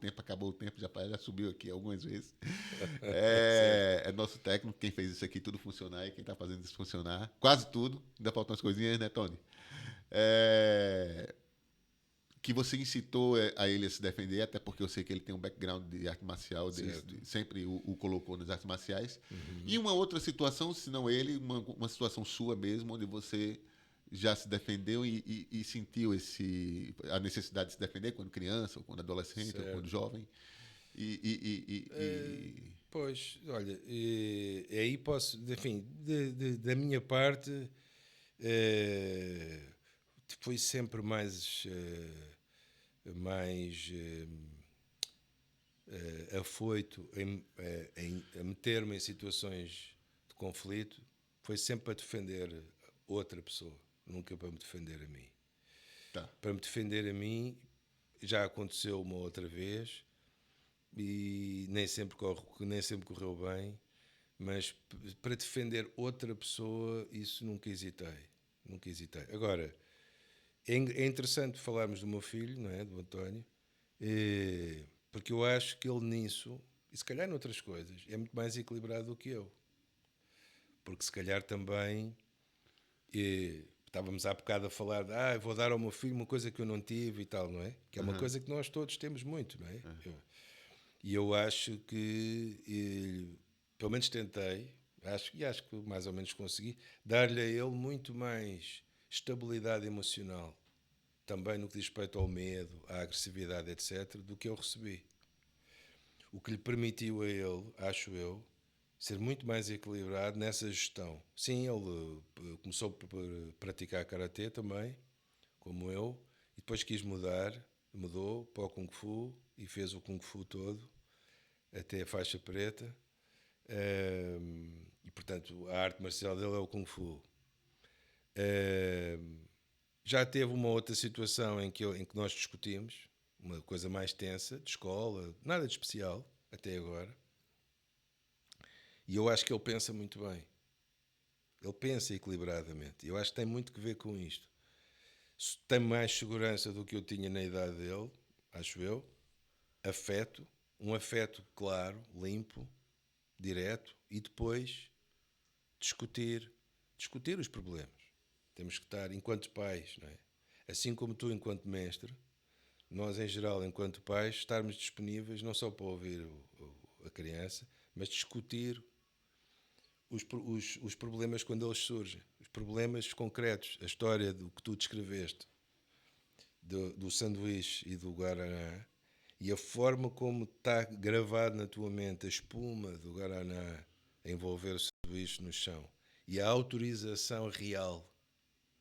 Speaker 1: tempo, já subiu aqui algumas vezes. É nosso técnico, quem fez isso aqui tudo funcionar e quem tá fazendo isso funcionar. Quase tudo, ainda faltam umas coisinhas, né, Tony? Que você incitou a ele a se defender, até porque eu sei que ele tem um background de arte marcial, sempre o colocou nas artes marciais. E uma outra situação, se não ele, uma situação sua mesmo, onde você já se defendeu e sentiu a necessidade de se defender quando criança, ou quando adolescente, ou quando jovem.
Speaker 2: Pois, olha, aí posso, enfim, da minha parte, foi sempre mais afoito a meter-me em situações de conflito, foi sempre para defender outra pessoa, nunca para me defender a mim.
Speaker 1: Tá.
Speaker 2: Para me defender a mim, já aconteceu uma outra vez e nem sempre correu bem, mas para defender outra pessoa, isso nunca hesitei. Agora, é interessante falarmos do meu filho, não é? Do António, porque eu acho que ele nisso, e se calhar noutras coisas, é muito mais equilibrado do que eu. Porque se calhar também estávamos há bocado a falar de vou dar ao meu filho uma coisa que eu não tive e tal, não é? Que é uma coisa que nós todos temos muito, não é? E eu acho que, pelo menos tentei, acho que mais ou menos consegui, dar-lhe a ele muito mais estabilidade emocional, também no que diz respeito ao medo, à agressividade, etc., do que eu recebi. O que lhe permitiu a ele, acho eu, ser muito mais equilibrado nessa gestão. Sim, ele começou por praticar karatê também, como eu, e depois quis mudou para o Kung Fu e fez o Kung Fu todo, até a faixa preta. E portanto, a arte marcial dele é o Kung Fu. Já teve uma outra situação em que nós discutimos, uma coisa mais tensa, de escola, nada de especial, até agora. E eu acho que ele pensa muito bem. Ele pensa equilibradamente. Eu acho que tem muito que ver com isto. Tem mais segurança do que eu tinha na idade dele, acho eu. Afeto, um afeto claro, limpo, direto, e depois discutir os problemas. Temos que estar, enquanto pais, não é? Assim como tu, enquanto mestre, nós, em geral, enquanto pais, estarmos disponíveis não só para ouvir a criança, mas discutir os problemas quando eles surgem. Os problemas concretos. A história do que tu descreveste, do sanduíche e do guaraná, e a forma como está gravado na tua mente a espuma do guaraná a envolver o sanduíche no chão, e a autorização real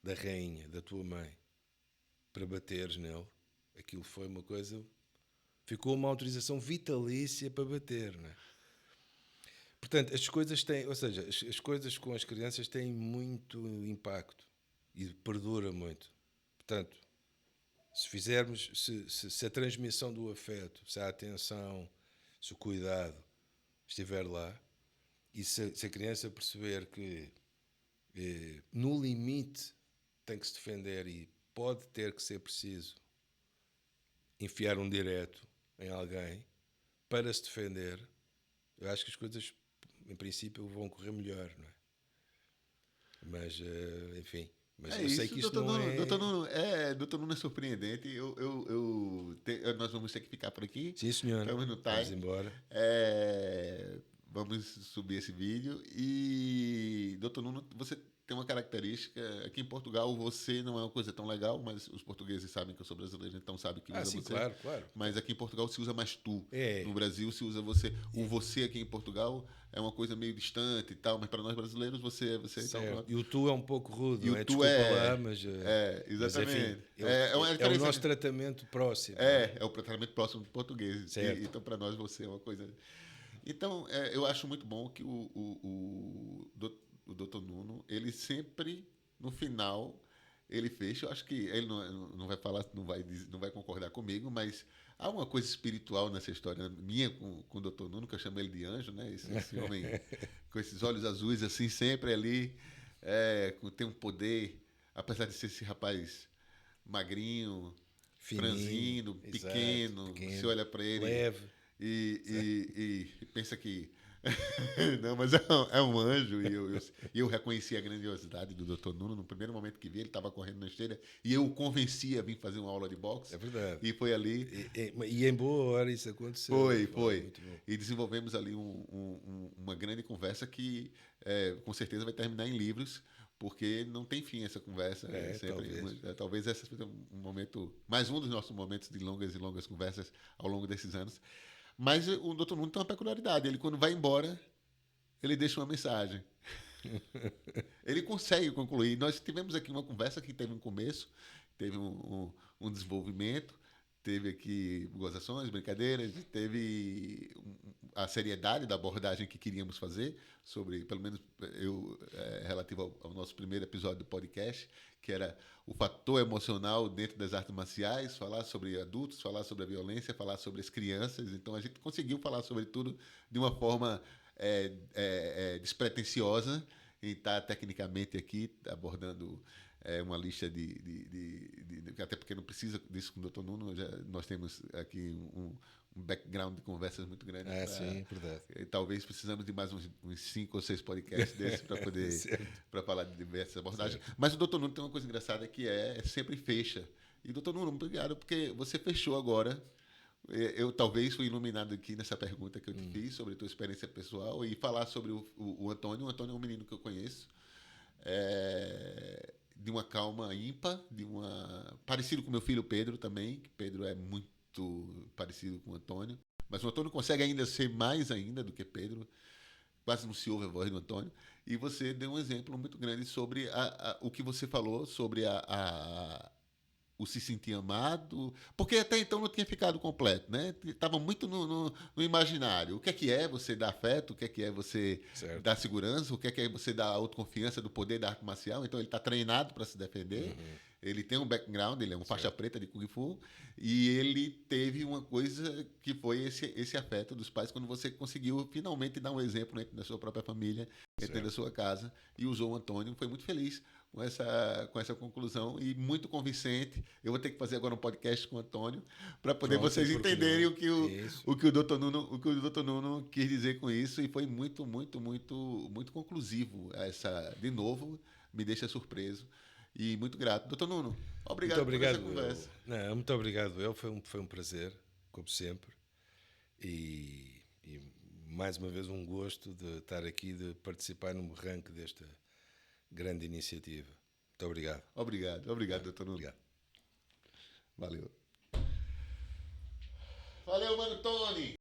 Speaker 2: da rainha, da tua mãe, para bateres nele, aquilo foi uma coisa... Ficou uma autorização vitalícia para bater, não é? Portanto, as coisas têm... Ou seja, as coisas com as crianças têm muito impacto e perdura muito. Portanto, se fizermos... Se a transmissão do afeto, se a atenção, se o cuidado estiver lá, e se a criança perceber que no limite tem que se defender e pode ter que ser preciso enfiar um direto em alguém para se defender, eu acho que as coisas, em princípio, vão correr melhor, não é? Mas, enfim, mas
Speaker 1: É
Speaker 2: eu sei
Speaker 1: isso,
Speaker 2: que isto não é...
Speaker 1: Doutor Nuno é surpreendente. Nós vamos ter que ficar por aqui.
Speaker 2: Sim, senhor,
Speaker 1: Estamos no
Speaker 2: vamos
Speaker 1: time.
Speaker 2: embora.
Speaker 1: Vamos subir esse vídeo. E, doutor Nuno, você tem uma característica. Aqui em Portugal, você não é uma coisa tão legal, mas os portugueses sabem que eu sou brasileiro, então sabem que usa
Speaker 2: Sim,
Speaker 1: você.
Speaker 2: claro, claro.
Speaker 1: Mas aqui em Portugal se usa mais tu.
Speaker 2: É.
Speaker 1: No Brasil se usa você. O você aqui em Portugal é uma coisa meio distante e tal, mas para nós brasileiros você é você. Então,
Speaker 2: Certo. E o tu é um pouco rude,
Speaker 1: e
Speaker 2: não
Speaker 1: o
Speaker 2: é?
Speaker 1: tu
Speaker 2: Desculpa lá, mas...
Speaker 1: exatamente.
Speaker 2: Mas, enfim, é o nosso tratamento próximo.
Speaker 1: É o tratamento próximo do português.
Speaker 2: Certo.
Speaker 1: Então, para nós, você é uma coisa. Então, eu acho muito bom que o Dr. Nuno, ele sempre, no final, ele fecha. Eu acho que ele não vai falar, não vai concordar comigo, mas há uma coisa espiritual nessa história minha com o Dr. Nuno, que eu chamo ele de anjo, né? Esse homem com esses olhos azuis, assim, sempre ali, tem um poder, apesar de ser esse rapaz magrinho,
Speaker 2: Fininho,
Speaker 1: franzino, pequeno,
Speaker 2: pequeno,
Speaker 1: você olha para ele
Speaker 2: leve.
Speaker 1: e pensa que não, mas é um anjo e eu reconheci a grandiosidade do Dr. Nuno no primeiro momento que vi, ele estava correndo na esteira e eu o convenci a vir fazer uma aula de boxe.
Speaker 2: É verdade.
Speaker 1: E foi ali.
Speaker 2: E em boa hora isso aconteceu.
Speaker 1: Foi.
Speaker 2: Muito bom.
Speaker 1: E desenvolvemos ali uma grande conversa que com certeza vai terminar em livros, porque não tem fim essa conversa. Talvez esse seja um momento, mais um dos nossos momentos de longas e longas conversas ao longo desses anos. Mas o Dr. Nuno tem uma peculiaridade. Ele, quando vai embora, ele deixa uma mensagem. Ele consegue concluir. Nós tivemos aqui uma conversa que teve um começo, teve um desenvolvimento, teve aqui gozações, brincadeiras, teve a seriedade da abordagem que queríamos fazer sobre, pelo menos relativo ao nosso primeiro episódio do podcast, que era o fator emocional dentro das artes marciais, falar sobre adultos, falar sobre a violência, falar sobre as crianças. Então a gente conseguiu falar sobre tudo de uma forma despretensiosa e estar tecnicamente aqui abordando uma lista até porque não precisa disso com o Dr. Nuno, nós temos aqui um background de conversas muito grande.
Speaker 2: Sim, verdade.
Speaker 1: Talvez precisamos de mais uns 5 ou 6 podcasts desses para poder para falar de diversas abordagens. Certo. Mas o Dr. Nuno tem uma coisa engraçada que sempre fecha. E Dr. Nuno, obrigado, porque você fechou agora. Eu talvez fui iluminado aqui nessa pergunta que eu te fiz sobre a tua experiência pessoal e falar sobre o Antônio. O Antônio é um menino que eu conheço. De uma calma ímpar, parecido com meu filho Pedro também, que Pedro é muito parecido com o Antônio, mas o Antônio consegue ainda ser mais ainda do que Pedro, quase não se ouve a voz do Antônio, e você deu um exemplo muito grande sobre o que você falou sobre o se sentir amado, porque até então não tinha ficado completo, né? Estava muito no imaginário. O que é você dar afeto, o que é você
Speaker 2: Certo.
Speaker 1: dar segurança, o que é você dar autoconfiança do poder da arte marcial. Então ele está treinado para se defender, ele tem um background, ele é uma faixa
Speaker 2: Certo.
Speaker 1: preta de Kung Fu, e ele teve uma coisa que foi esse afeto dos pais, quando você conseguiu finalmente dar um exemplo dentro da sua própria família, dentro da
Speaker 2: Certo.
Speaker 1: sua casa, e usou o Antônio, foi muito feliz com essa conclusão e muito convincente. Eu vou ter que fazer agora um podcast com o Antônio para poder
Speaker 2: Pronto,
Speaker 1: vocês
Speaker 2: e por que
Speaker 1: entenderem
Speaker 2: não?
Speaker 1: o que
Speaker 2: Isso.
Speaker 1: o Dr. Nuno quis dizer com isso, e foi muito, muito, muito, muito conclusivo. De novo, me deixa surpreso e muito grato. Doutor Nuno,
Speaker 2: Muito
Speaker 1: obrigado por essa
Speaker 2: obrigado,
Speaker 1: conversa.
Speaker 2: Não, muito obrigado, eu. Foi um prazer, como sempre. E mais uma vez um gosto de estar aqui, de participar no arranque desta grande iniciativa. Muito obrigado.
Speaker 1: Obrigado, doutor Nuno.
Speaker 2: Obrigado.
Speaker 1: Valeu. Valeu, mano, Tony.